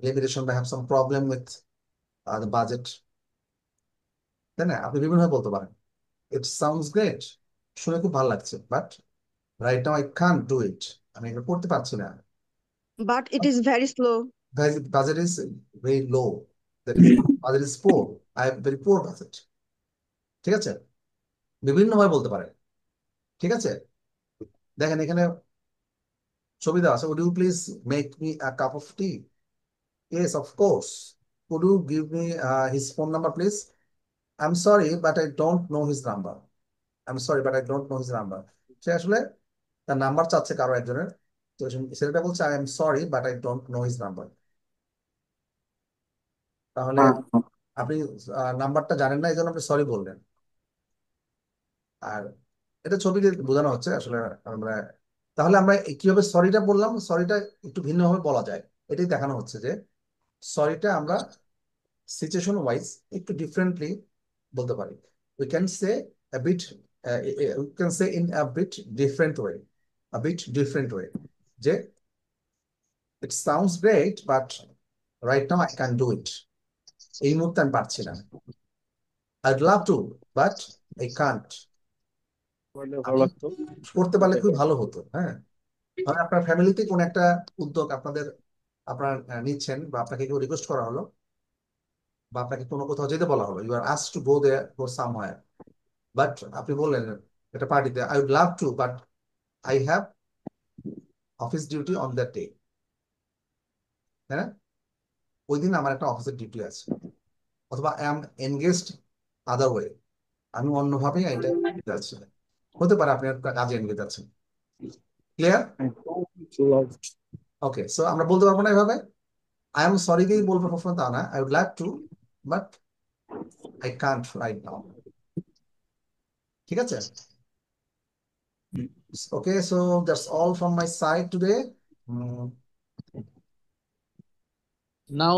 লিমিটেশন বা have some problem with the budget, তাই না? আপনি বিভিন্নভাবে বলতে পারেন। ইট সাউন্ডস গ্রেট, শুনে খুব ভালো লাগছে, but right now I can't do it, আমি এটা করতে পারছি না। But it is very slow. Budget is very low, that is budget is poor, I have very poor budget, ঠিক আছে? বিভিন্নভাবে বলতে পারেন, ঠিক আছে? দেখেন এখানে ছবি দেওয়া আছে, would you please make me a cup of tea? Yes, of course. Could you give me his phone number, please? I'm sorry, but I don't know his number. I'm sorry, but I don't know his number. সে আসলে তার number চাচ্ছে কারো একজনের, তো সেটা বলছে I am sorry but I don't know his number. তাহলে আপনি নাম্বারটা জানেন না, এই জন্য আপনি সরি বললেন। আর এটা ছবি দিয়ে বোঝানো হচ্ছে আসলে আমরা, তাহলে আমরা কিভাবে সরিটা বললাম, সরিটা একটু ভিন্নভাবে বলা যায়, এটাই দেখানো হচ্ছে যে সরিটা আমরা সিচুয়েশন ওয়াইজ একটু ডিফারেন্টলি বলতে পারি। We can say a bit we can say in a bit different way, a bit different way, যে it sounds great but right now I can't do it, এই মুহূর্তে আমি পারছি না। I'd love to but I can't, আমি করতে পারলে খুব ভালো হতো। হ্যাঁ, মানে আপনার ফ্যামিলিতে কোন একটা উদ্যোগ আপনার নিচ্ছেন, বা আপনাকে কেউ রিকোয়েস্ট করা হলো, বা আপনাকে কোনো কোথাও যেতে বলা হলো, you are asked to go there, go somewhere, but আপনি বললেন এটা পার্টিতে, I would love to but I have office duty on that day, তাই না? ওই দিন আমার একটা অফিসের ডিউটি আছে, অথবা I am engaged other way, আমি অন্যভাবে এটা যাচ্ছি, হতে পারে আপনি একটা কাজে এনগেজ আছেন। ক্লিয়ার? ওকে, সো আমরা বলতে পারবো না এভাবে আই এম সরি কেই বলবো সবসময় তা না, I would like to but I can't right now. ঠিক আছে? Okay, so that's all from my side today. Now,